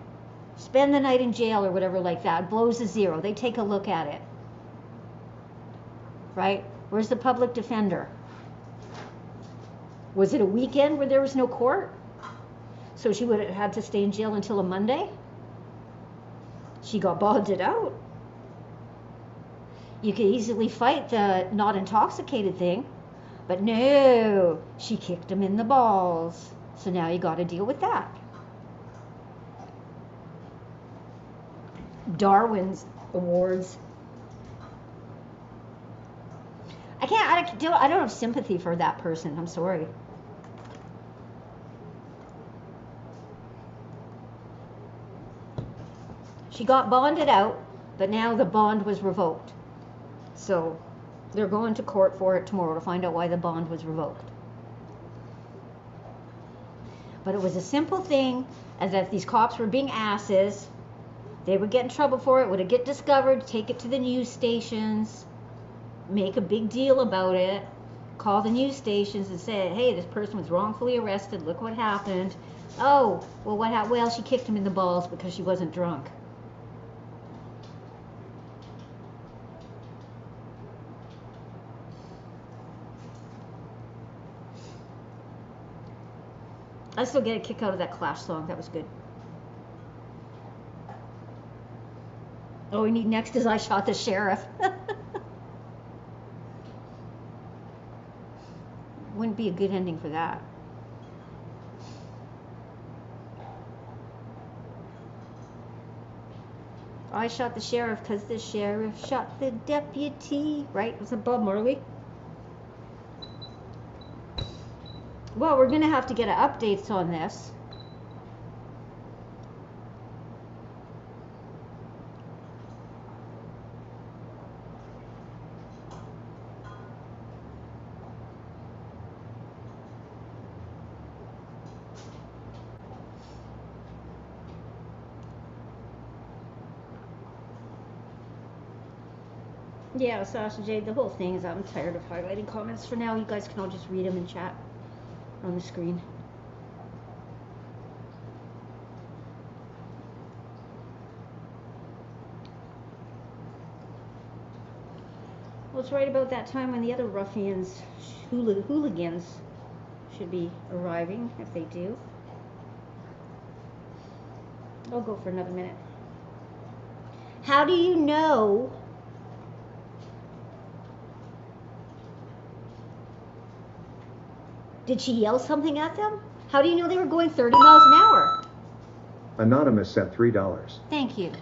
B: spend the night in jail or whatever like that, blows a zero. They take a look at it. Right? Where's the public defender? Was it a weekend where there was no court? So she would have had to stay in jail until a Monday? She got bonded out. You could easily fight the not intoxicated thing, but no, she kicked him in the balls. So now you got to deal with that. Darwin's awards. I don't have sympathy for that person. I'm sorry. She got bonded out, but now the bond was revoked. So they're going to court for it tomorrow to find out why the bond was revoked. But it was a simple thing, as if these cops were being asses. They would get in trouble for it, would get discovered, take it to the news stations, make a big deal about it, call the news stations and say, hey, this person was wrongfully arrested, look what happened. Oh, well, what happened? Well, she kicked him in the balls because she wasn't drunk. I still get a kick out of that Clash song. That was good. All we need next is I Shot the Sheriff. Wouldn't be a good ending for that. I shot the sheriff because the sheriff shot the deputy. Right? Was it Bob Marley? Well, we're going to have to get updates on this. Yeah, Sasha Jade, the whole thing is I'm tired of highlighting comments for now. You guys can all just read them in chat on the screen. Well, it's right about that time when the other ruffians, hooligans, should be arriving, if they do. I'll go for another minute. How do you know did she yell something at them? How do you know they were going 30 miles an hour?
C: Anonymous sent $3.
B: Thank you.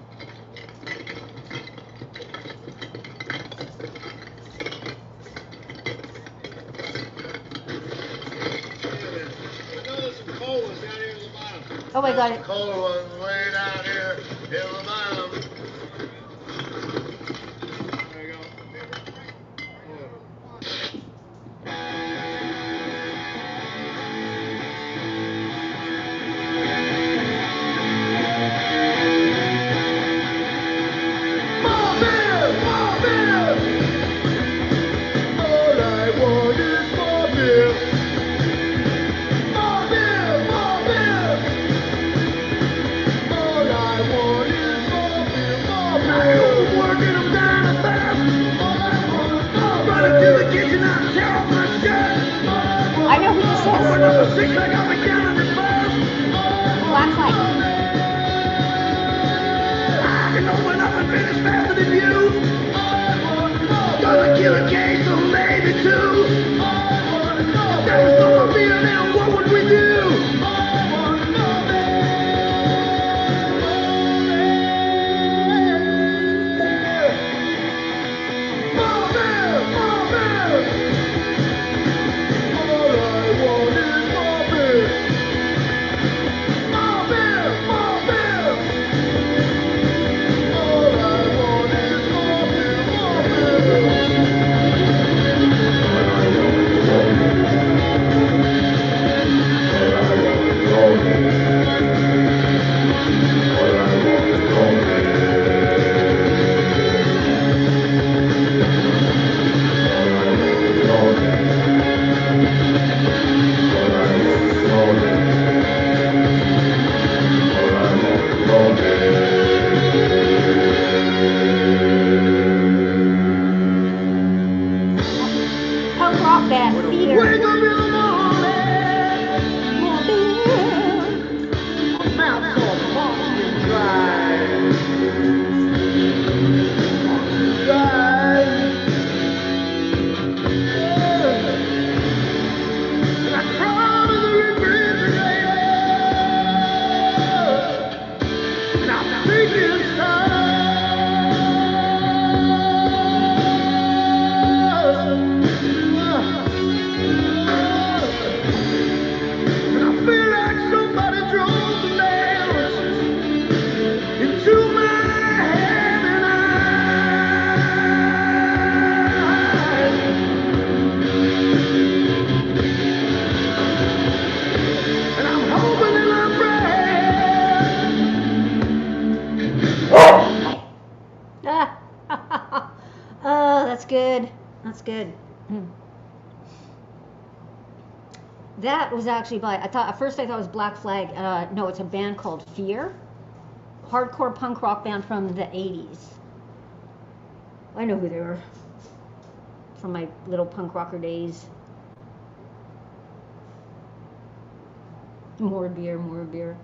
B: Oh, I got it.
D: Cold ones way down here in the bottom. There you go. More beer! More beer! All I want is more beer. More beer! More beer! All I want is more beer.
B: good. That's good. That was actually by, at first I thought it was Black Flag. No, it's a band called Fear. Hardcore punk rock band from the 80s. I know who they were from my little punk rocker days. More beer, more beer.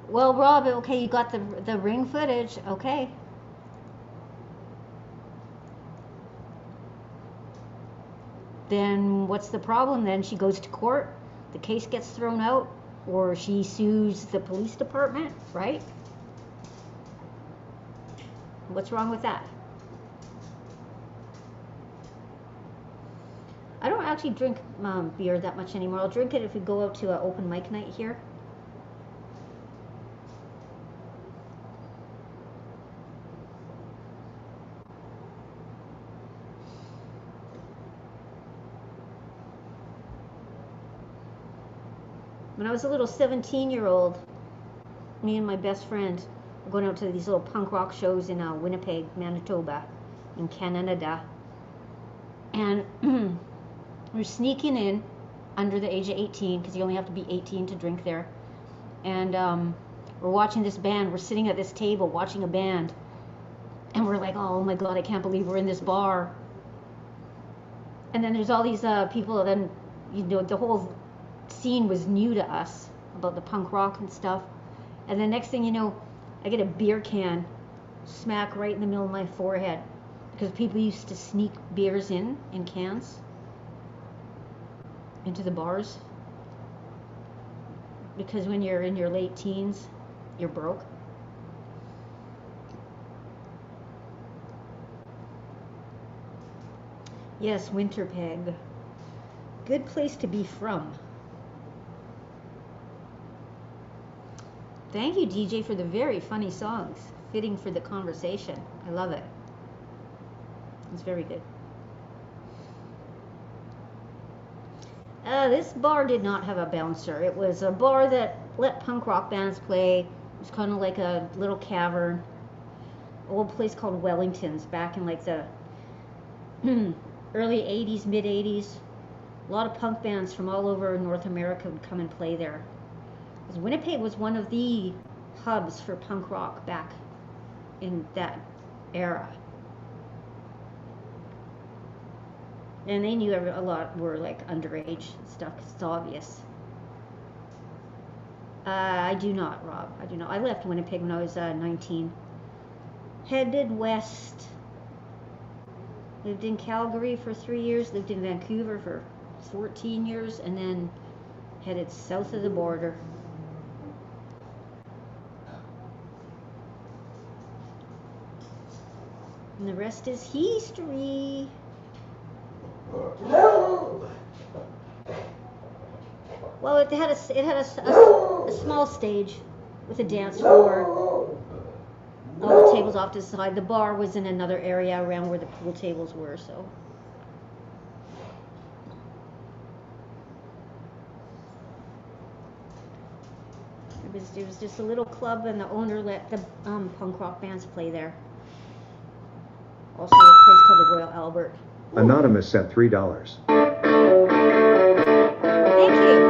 B: Well, Rob, okay, you got the ring footage. Okay. Then what's the problem? Then she goes to court, the case gets thrown out, or she sues the police department, right? What's wrong with that? I don't actually drink beer that much anymore. I'll drink it if we go out to an open mic night here. When I was a little 17-year-old, me and my best friend were going out to these little punk rock shows in Winnipeg, Manitoba, in Canada. And we're sneaking in under the age of 18, because you only have to be 18 to drink there. And we're watching this band. We're sitting at this table watching a band. And we're like, oh my God, I can't believe we're in this bar. And then there's all these people, and then, you know, the whole scene was new to us about the punk rock and stuff. And the next thing you know, I get a beer can smack right in the middle of my forehead, because people used to sneak beers in cans into the bars, because when you're in your late teens, you're broke. Yes, Winterpeg. Good place to be from. Thank you, DJ, for the very funny songs. Fitting for the conversation. I love it. It's very good. This bar did not have a bouncer. It was a bar that let punk rock bands play. It was kind of like a little cavern. Old place called Wellington's back in like the early 80s, mid 80s. A lot of punk bands from all over North America would come and play there. Because Winnipeg was one of the hubs for punk rock back in that era. And they knew a lot were like underage and stuff. It's obvious. I do not, Rob. I do not. I left Winnipeg when I was 19. Headed west. Lived in Calgary for 3 years. Lived in Vancouver for 14 years. And then headed south of the border. And the rest is history. Well, it had a small stage with a dance floor. All the tables off to the side. The bar was in another area around where the pool tables were. So. It was just a little club, and the owner let the punk rock bands play there. Also, a place called the Royal Albert.
C: Anonymous sent $3.
B: Thank you.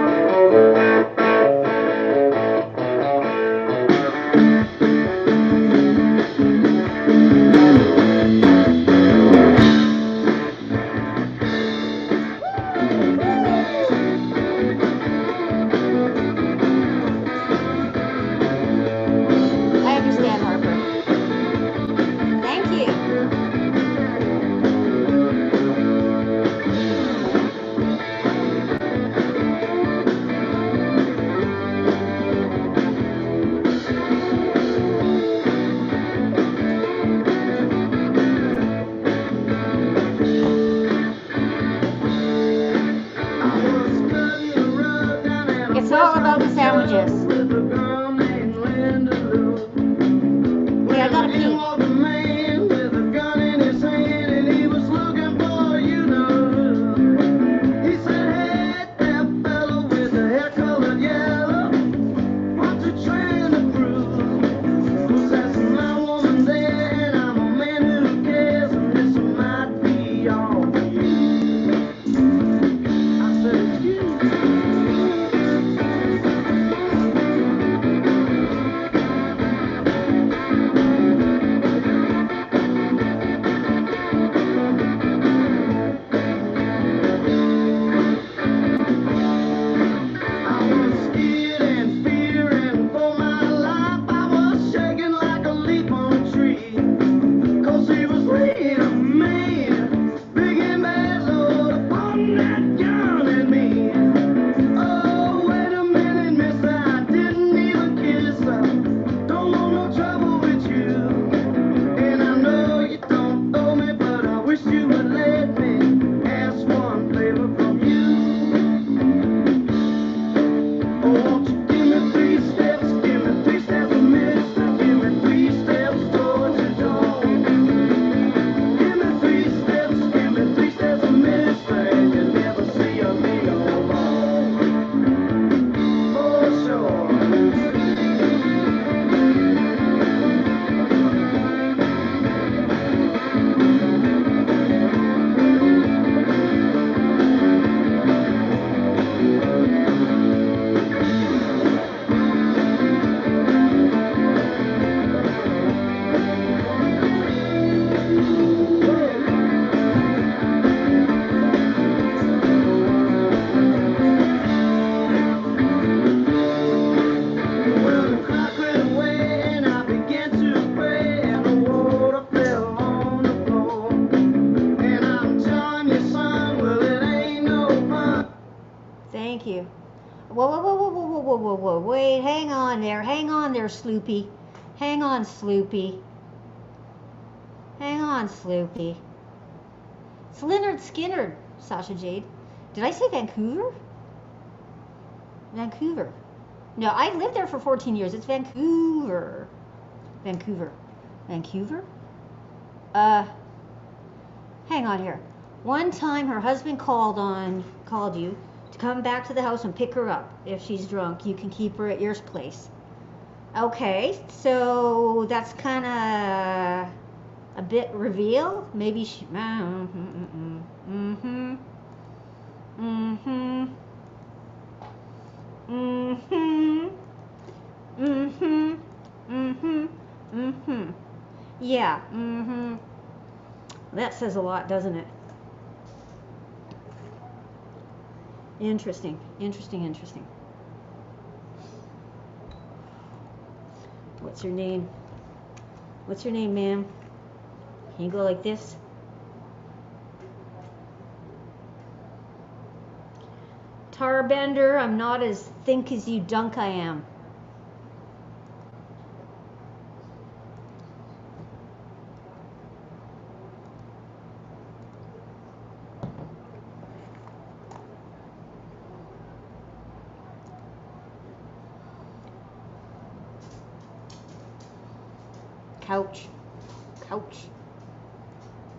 B: I understand, Harper. Thank you. on there, Sloopy. Hang on, Sloopy. Hang on, Sloopy. It's Leonard Skinner, Sasha Jade. Did I say Vancouver? Vancouver. No, I lived there for 14 years. It's Vancouver. Vancouver. Vancouver? Hang on here. One time her husband called you to come back to the house and pick her up. If she's drunk, you can keep her at your place. Okay, so that's kind of a bit reveal. Maybe she. Yeah. That says a lot, doesn't it? Interesting. What's your name? What's your name, ma'am? Can you go like this? Tarbender, I'm not as think as you dunk I am. Couch.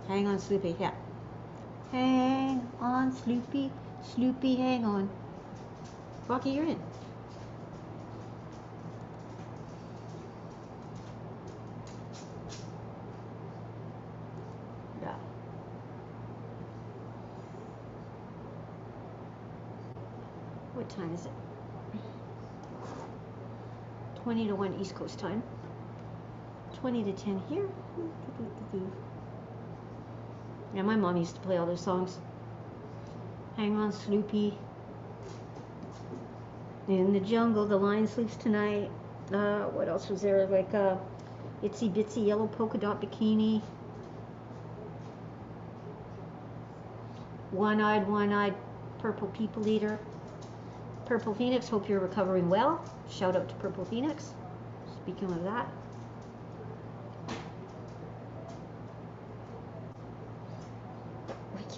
B: Hang on, Sloopy. Yeah. Hang on, Sloopy. Sloopy, hang on. Rocky, you're in. Yeah. What time is it? 20 to 1 East Coast time. 20 to 10 here. Yeah, my mom used to play all those songs. Hang on, Sloopy. In the jungle, the lion sleeps tonight. What else was there? Like Itsy Bitsy Yellow Polka Dot Bikini. One-eyed, Purple People Eater. Purple Phoenix, hope you're recovering well. Shout out to Purple Phoenix. Speaking of that.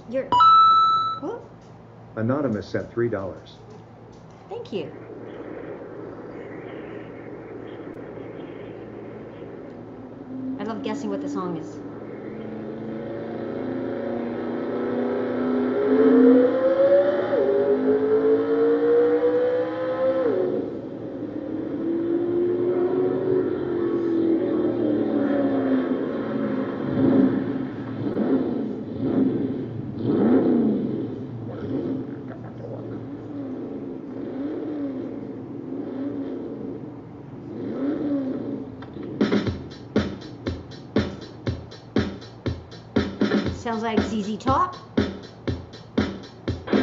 B: You're... Whoop.
C: Anonymous sent $3.
B: Thank you. I love guessing what the song is. Sounds like ZZ Top. I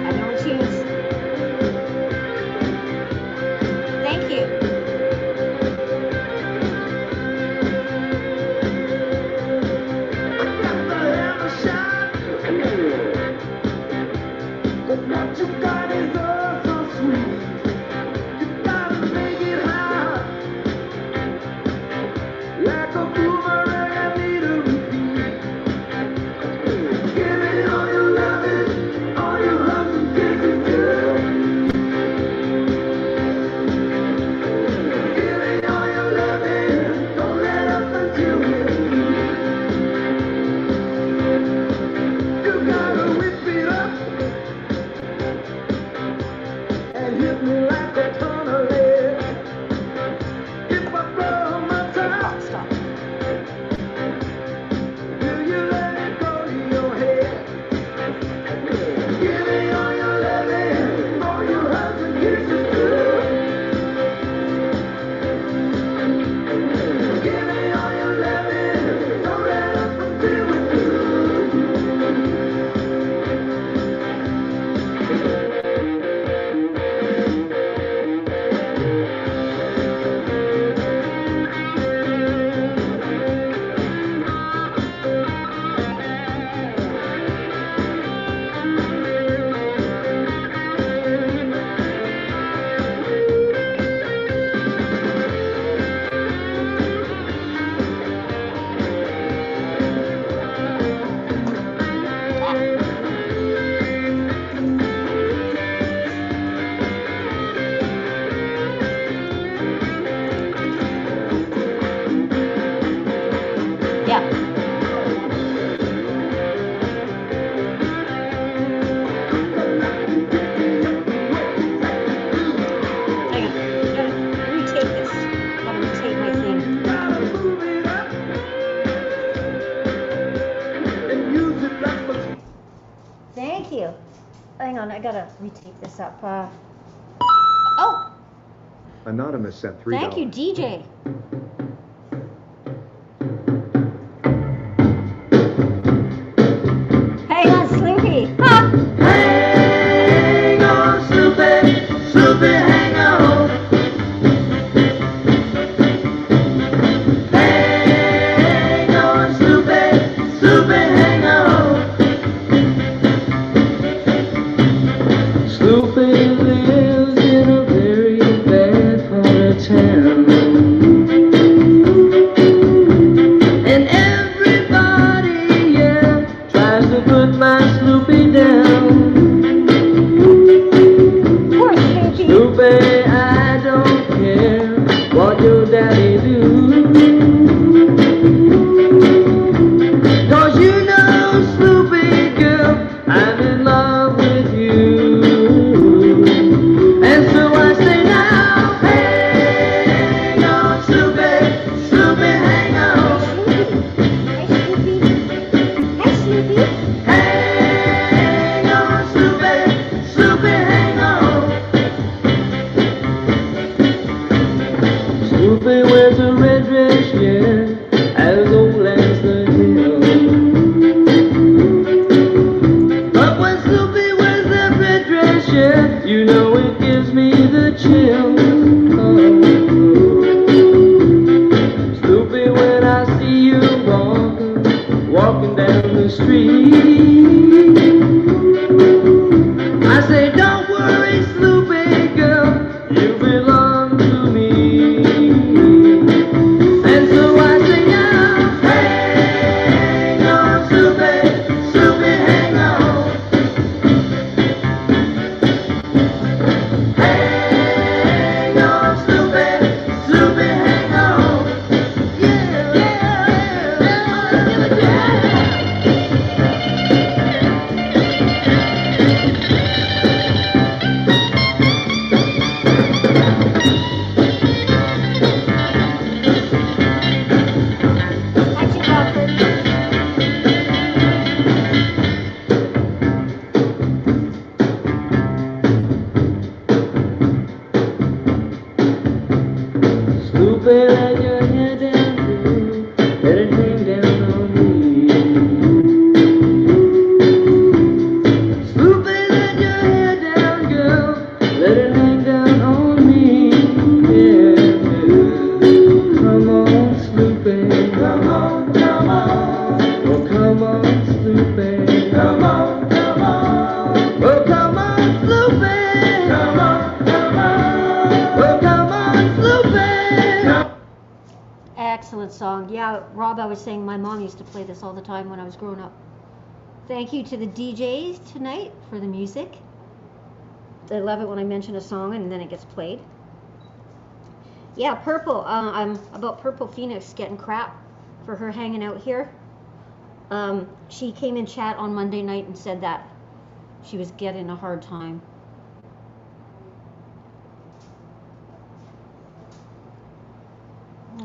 B: know what tunes. Thank you. gotta retake this up. Oh,
C: Anonymous sent $3.
B: thank you, DJ. Hang on, Sloopy. Ha!
A: Hang on, Sloopy, Sloopy, hang on. Hang on, Sloopy, Sloopy, hang on. Sloopy lives in a very bad part of town. And everybody, yeah, tries to put my Sloopy down.
B: Poor Sloopy.
A: Sloopy, I don't care what your daddy do. 'Cause you know, Sloopy girl, I'm in love with you. And so I say now, hang on, Sloopy, Sloopy, hang on.
B: Hi, Sloopy. Hi, Sloopy.
A: Hang on, Sloopy, Sloopy, hang on. Sloopy wears a red dress, yeah, as old as the hill. But when Sloopy wears that red dress, yeah, you know it gives me the chills. Oh. Sloopy, when I see you walking down the street, I say, don't worry, Sloopy girl, you belong to me. And so I say now, hang on, Sloopy, Sloopy, hang on. Hang on, Sloopy, Sloopy, hang on. Yeah, yeah, yeah, yeah.
B: Hi, Chicago.
A: Sloopy, let your hair down, girl. Let it hang down on me. Sloopy, let your hair down, girl. Let it hang down on me. Yeah. Come on, Sloopy. Come on, come on. Oh, come on, Sloopy. Come on, come on. Oh, come on, Sloopy. Come on, come on. Oh, come on, Sloopy.
B: Excellent song. Yeah, Rob, I was saying my mom used to play this all the time when I was growing up. Thank you to the DJs tonight for the music. I love it when I mention a song and then it gets played. Yeah, Purple. I'm about Purple Phoenix getting crap for her hanging out here. She came in chat on Monday night and said that she was getting a hard time.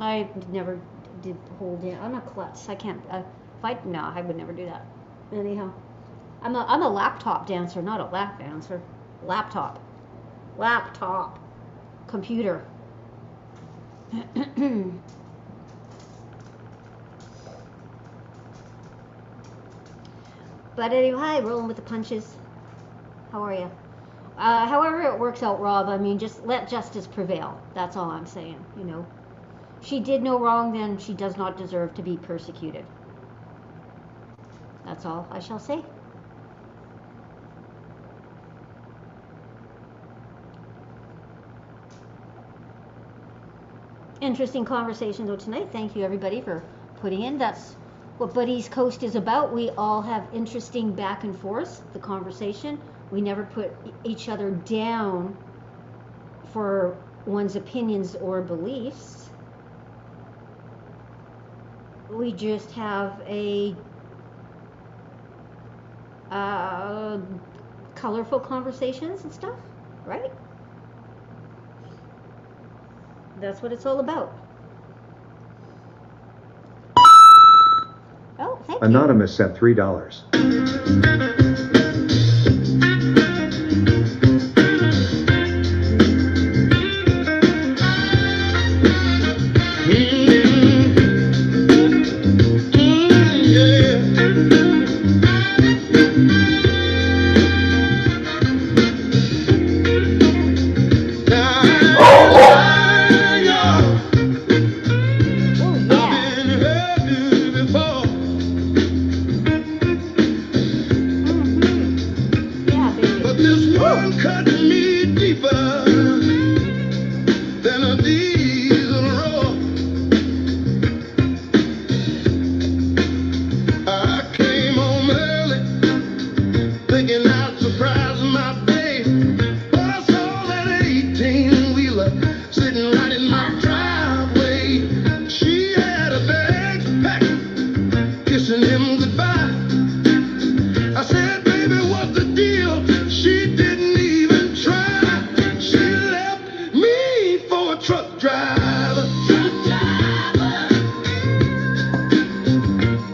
B: I never did hold in. I'm a klutz. I can't. No, I would never do that. Anyhow, I'm a laptop dancer, not a lap dancer. Laptop, computer. But anyway, rolling with the punches. How are you? However it works out, Rob. I mean, just let justice prevail. That's all I'm saying. You know. She did no wrong, then she does not deserve to be persecuted. That's all I shall say. Interesting conversation though tonight. Thank you everybody for putting in. That's what Buddy's Coast is about. We all have interesting back and forth, the conversation. We never put each other down for one's opinions or beliefs. We just have a colorful conversations and stuff, right? That's what it's all about. Oh, thank you.
C: Anonymous sent $3.
D: hurt me deeper than a diesel roar. I came home early, thinking I'd surprise my babe, but I saw that 18-wheeler sitting right in my driveway. She had a bag packed, kissing him goodbye. I said, baby, what's the deal? She didn't even try. She left me for a truck driver.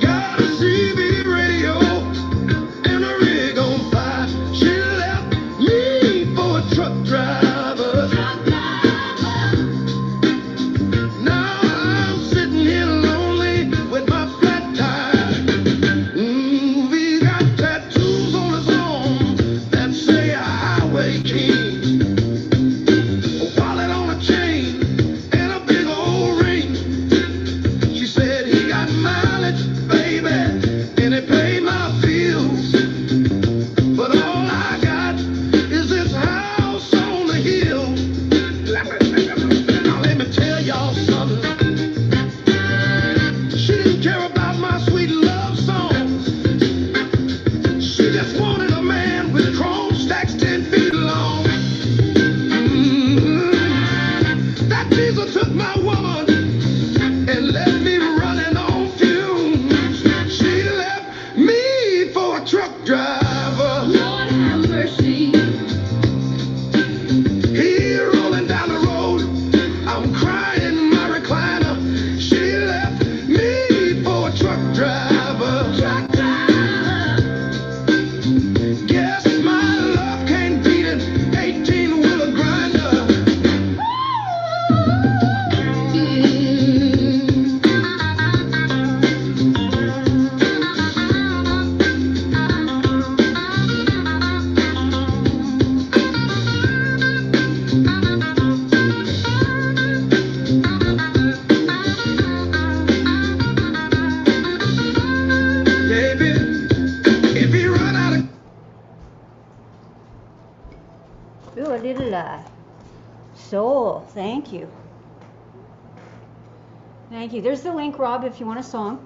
D: Got a CB radio and a rig on fire. She left me for a truck driver. Now I'm sitting here lonely with my flat tire. We got tattoos on his arms that say Highway King. A wallet on a chain and a big old ring. She said he got mileage, baby, and he paid my bills. But all I got is this house on the hill. Now let me tell y'all something. She didn't care about my sweet love songs. She just wanted a man with chrome stacks 10 feet long. That diesel took my woman and left me running on fumes. She left me for a truck driver.
A: Lord have mercy.
D: He rolling down the road, I'm crying in my recliner. She left me for a truck driver.
A: Truck driver.
D: Guess my love can't beat an 18-wheeler grinder. Baby, if you run out of
B: Ooh, a little soul. Thank you. Thank you. There's the link, Rob, if you want a song.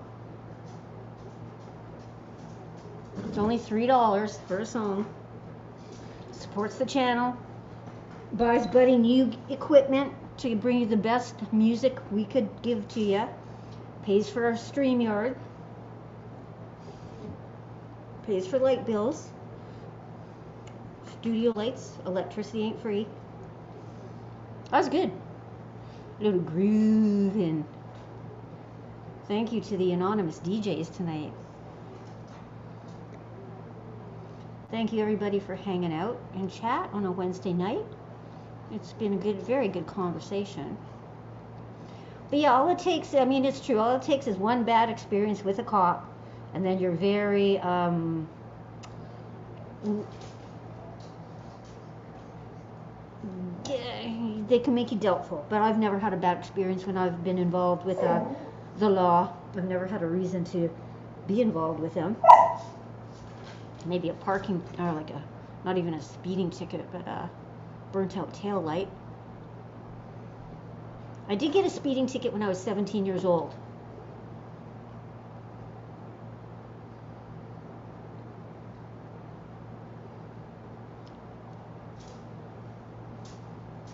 B: It's only $3 for a song. Supports the channel. Buys Buddy new equipment to bring you the best music we could give to you. Pays for our StreamYard. Pays for light bills. Studio lights. Electricity ain't free. That was good. A little groove and thank you to the anonymous DJs tonight. Thank you everybody for hanging out and chat on a Wednesday night. It's been a good, very good conversation. But yeah, all it takes, I mean, it's true, all it takes is one bad experience with a cop, and then you're very, they can make you doubtful. But I've never had a bad experience when I've been involved with the law. I've never had a reason to be involved with them. Maybe a parking, or like a, not even a speeding ticket, but a burnt out tail light. I did get a speeding ticket when I was 17 years old.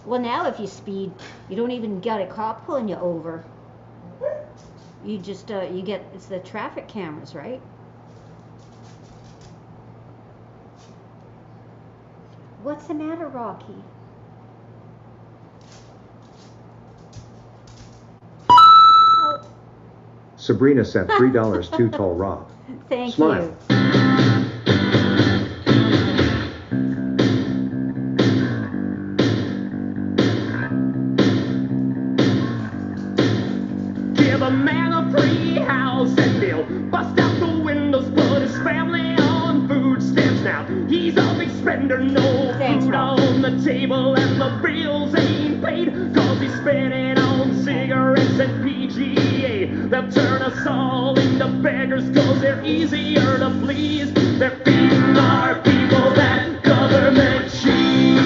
B: Well, now if you speed, you don't even get a cop pulling you over. You just, you get, it's the traffic cameras, right? What's the matter, Rocky? Oh,
C: Sabrina sent $3 to Tall Rob.
B: thank
C: Smile.
B: you.
E: Give a man a free house and he'll bust out the windows, put his family on food stamps now. He's a big spender, no
B: Thanks,
E: food
B: Rob.
E: on the table, and the bills ain't paid, cause he's spending on cigarettes and PGA. They'll turn us all into beggars, cause they're easier to please. They're feeding our people that government cheese.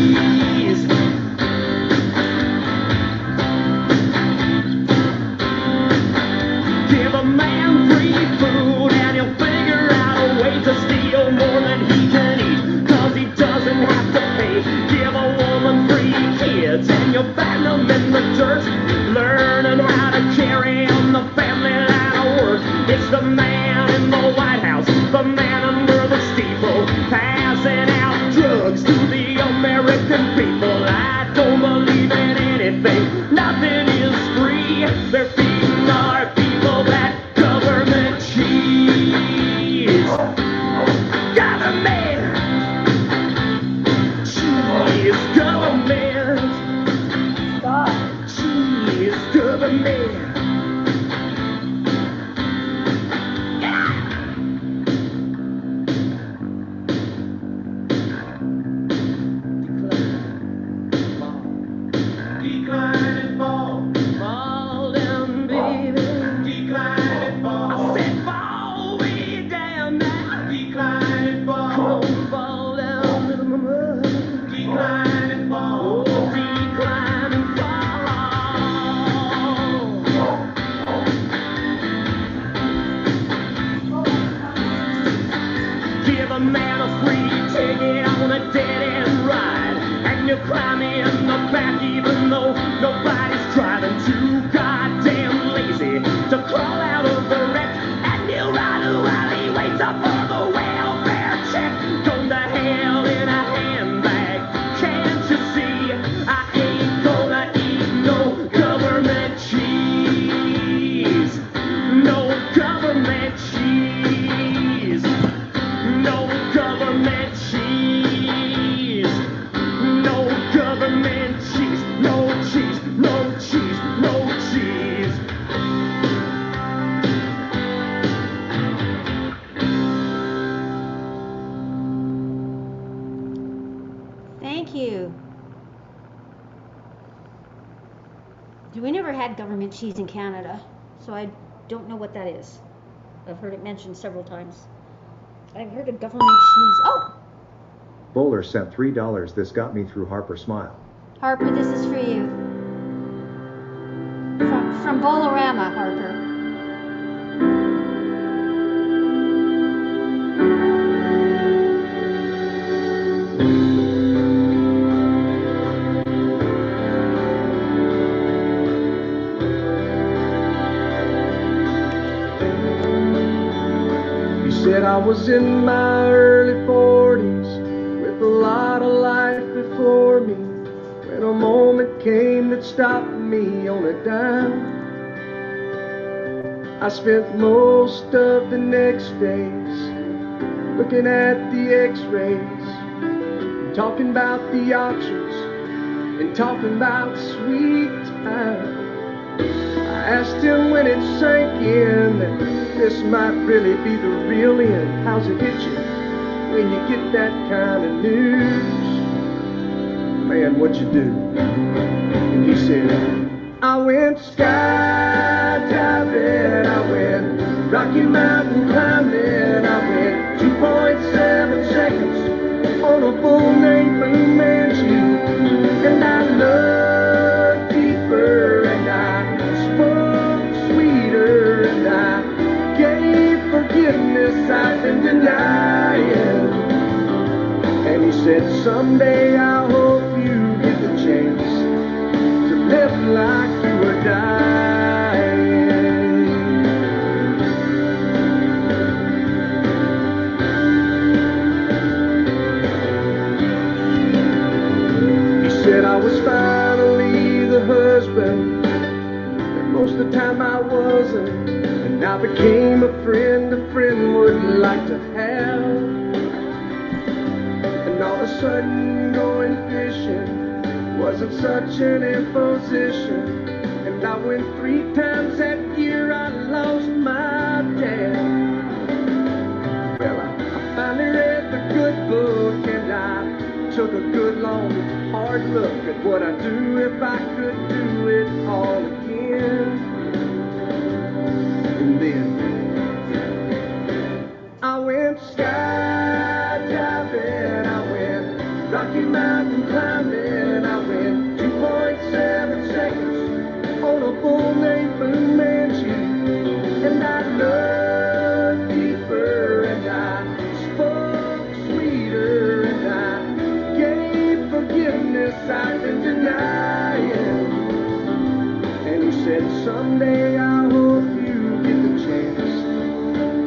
E: and people. I don't believe in anything. Nothing is free. They're feeding our people that government cheese. Government cheese. Government. Cheese. Government.
D: Decline and fall.
E: Fall down, baby.
D: Decline and fall.
E: I said fall way down now.
D: Decline and fall.
E: Come on, fall down, little mama.
D: Decline and fall.
E: Oh, decline and fall. Give a man a free ticket on a dead-end ride, and you climb in the back even though nobody's driving. Too goddamn lazy to crawl out of the wreck, and you run while he waits up for the welfare check. Go to hell in a handbag, can't you see? I ain't gonna eat no government cheese. No government cheese. No government cheese. No government cheese. No cheese. No cheese. No cheese.
B: Thank you. We never had government cheese in Canada, so I don't know what that is. I've heard it mentioned several times. I've heard of government cheese. Oh,
C: Bowler sent $3. This got me through Harper Smile.
B: Harper, this is for you. From Bolorama, Harper.
F: He said I was in my early 40s with a lot of life before me, when a moment came that stopped me on a dime. I spent most of the next days looking at the x-rays, and talking about the options, and talking about sweet time. I asked him when it sank in that this might really be the real end. How's it hit you when you get that kind of news? Man, what'd you do? And he said, I went skydiving, I went Rocky Mountain climbing, I went 2.7 seconds on a bull named Blue Manchu, and I looked deeper, and I spoke sweeter, and I gave forgiveness I've been denying. And he said, someday I hope you get the chance to live like you were dying. He said I was finally the husband that most of the time I wasn't, and I became a friend wouldn't like to have. And all of a sudden going fishing wasn't such an imposition, and I went 3 times that year. I lost my dad. Well, I finally read the good book, and I took a good long hard look at what I'd do if I could do it all again. And then I went skydiving, I went Rocky Mountain climbing, I went 2.7 seconds on a bull named Blue Manchu, and I looked deeper, and I spoke sweeter, and I gave forgiveness I've been denying. And he said, someday I hope you get the chance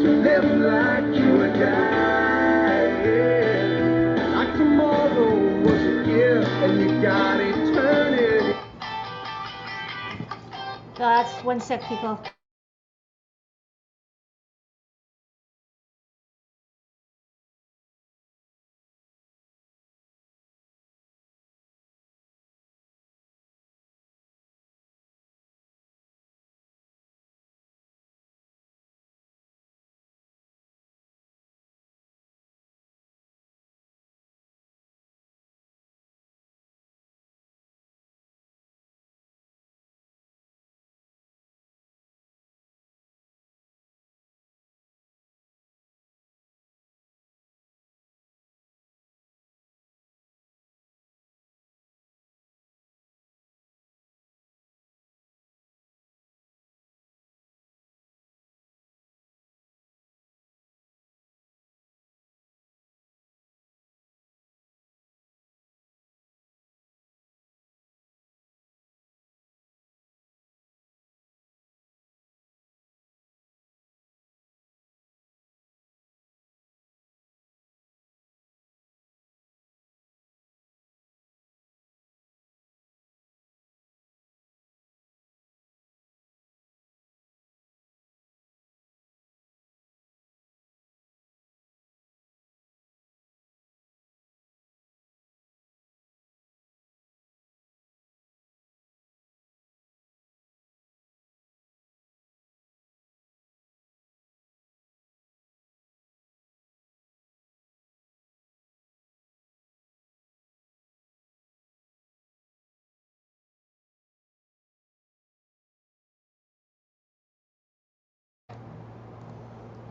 F: to live like you were dying. Like tomorrow was a gift
B: That's one sec, people.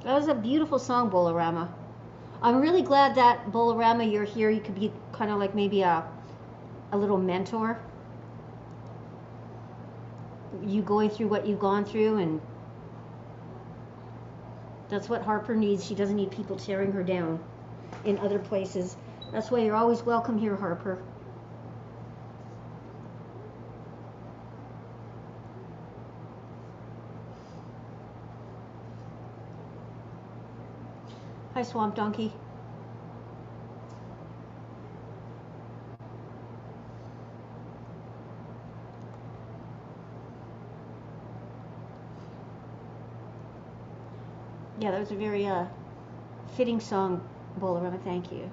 B: That was a beautiful song, Bolorama. I'm really glad that Bolorama, you're here. You could be kind of like maybe a little mentor. You going through what you've gone through, and that's what Harper needs. She doesn't need people tearing her down in other places. That's why you're always welcome here, Harper. Hi, Swamp Donkey. Yeah, that was a very fitting song, Bolorama. Thank you.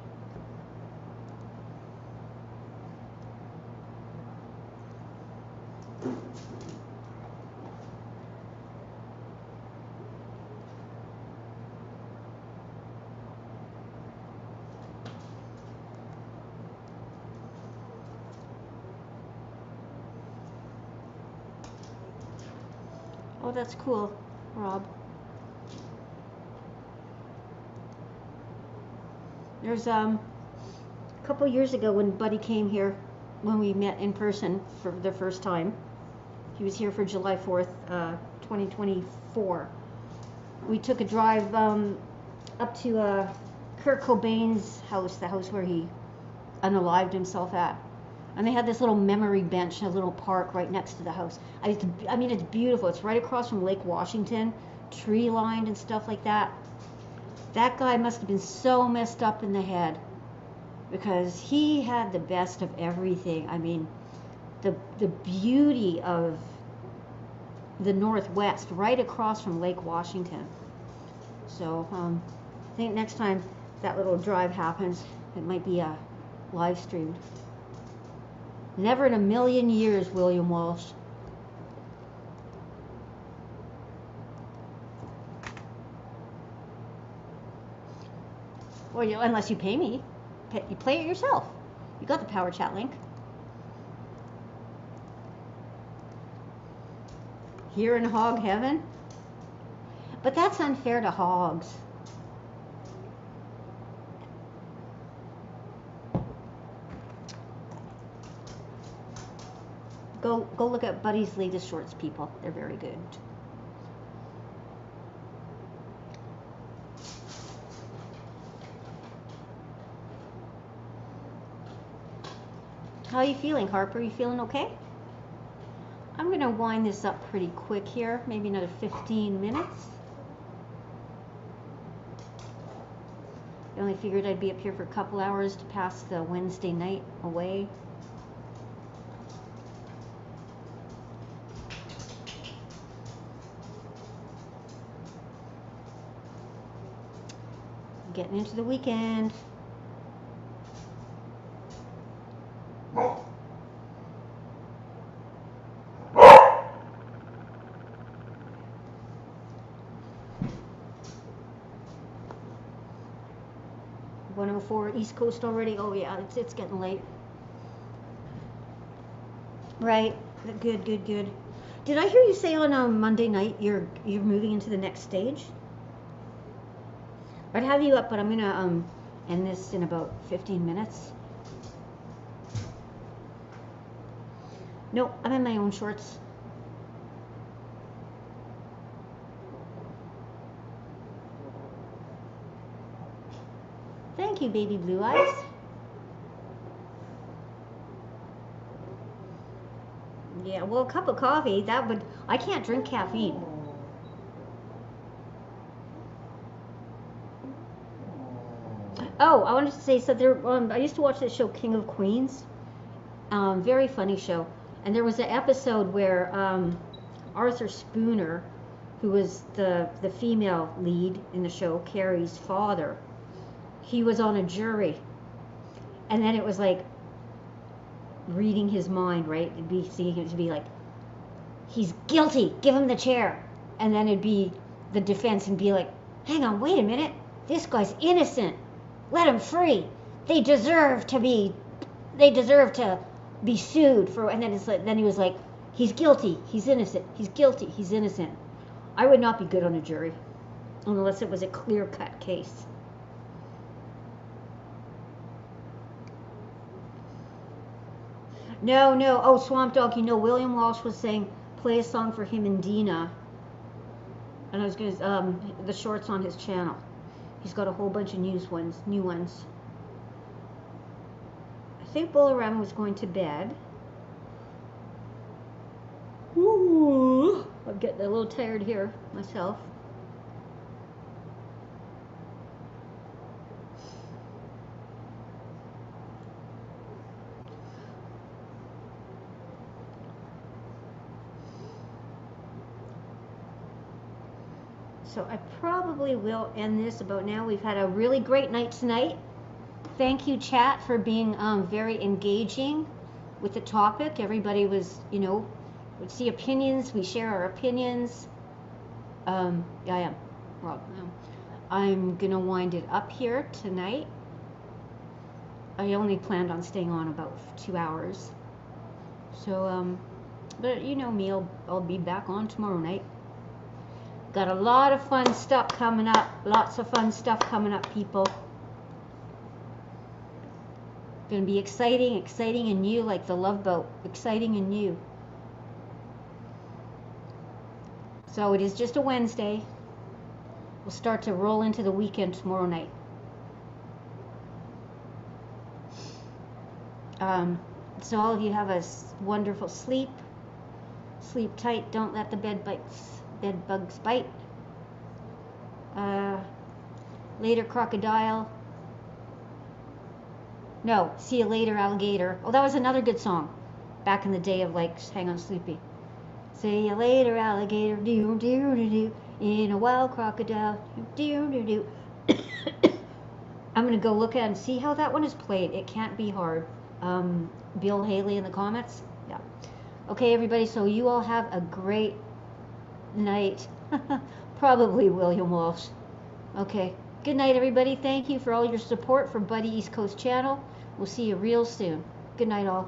B: Oh, that's cool, Rob. There's a couple years ago when Buddy came here, when we met in person for the first time. He was here for July 4th, 2024. We took a drive up to Kurt Cobain's house, the house where he unalived himself at. And they had this little memory bench in a little park right next to the house. I mean, it's beautiful. It's right across from Lake Washington, tree lined and stuff like that. That guy must have been so messed up in the head because he had the best of everything. I mean, the beauty of the Northwest right across from Lake Washington. So I think next time that little drive happens, it might be live streamed. Never in a million years, William Walsh. Or unless you pay me. You play it yourself. You got the Power Chat link. Here in hog heaven? But that's unfair to hogs. Go look at Buddy's latest shorts, people. They're very good. How are you feeling, Harper? You feeling okay? I'm gonna wind this up pretty quick here, maybe another 15 minutes. I only figured I'd be up here for a couple hours to pass the Wednesday night away. Getting into the weekend. .104 East Coast already. Oh yeah, it's getting late. Right. Good. Did I hear you say on Monday night you're moving into the next stage? I'd have you up, but I'm gonna end this in about 15 minutes. No, I'm in my own shorts. Thank you, baby blue eyes. Yeah, well, a cup of coffee, that would, I can't drink caffeine. Oh, I wanted to say, so there, I used to watch this show, King of Queens. Very funny show. And there was an episode where Arthur Spooner, who was the female lead in the show, Carrie's father, he was on a jury. And then it was like reading his mind, right? It'd be seeing him to be like, he's guilty, give him the chair. And then it'd be the defense and be like, hang on, wait a minute, this guy's innocent. Let him free. They deserve to be sued for. And then it's like, then he was like, he's guilty, he's innocent, he's guilty, he's innocent. I would not be good on a jury unless it was a clear-cut case. No. Oh, Swamp Dog, William Walsh was saying play a song for him and Dina. And I was going to, the shorts on his channel. He's got a whole bunch of new ones. I think Bolorama was going to bed. Ooh, I'm getting a little tired here myself. So I probably will end this about now. We've had a really great night tonight. Thank you, chat, for being very engaging with the topic. Everybody was, would see opinions. We share our opinions. I am. Rob, I'm going to wind it up here tonight. I only planned on staying on about 2 hours. So, but you know me, I'll be back on tomorrow night. Got a lot of fun stuff coming up. Lots of fun stuff coming up, people. Gonna be exciting and new, like the Love Boat. Exciting and new. So it is just a Wednesday. We'll start to roll into the weekend tomorrow night. So all of you have a wonderful sleep. Sleep tight. Don't let the bed bugs bite. Later, crocodile. No, see you later, alligator. Oh, that was another good song back in the day of like Hang On Sleepy. See you later, alligator. Do do do do. In a wild crocodile. Do do do. I'm gonna go look at and see how that one is played. It can't be hard. Bill Haley in the comments. Yeah. Okay, everybody. So you all have a great night. Probably William Walsh. Okay. Good night, everybody. Thank you for all your support for Buddy East Coast Channel. We'll see you real soon. Good night, all.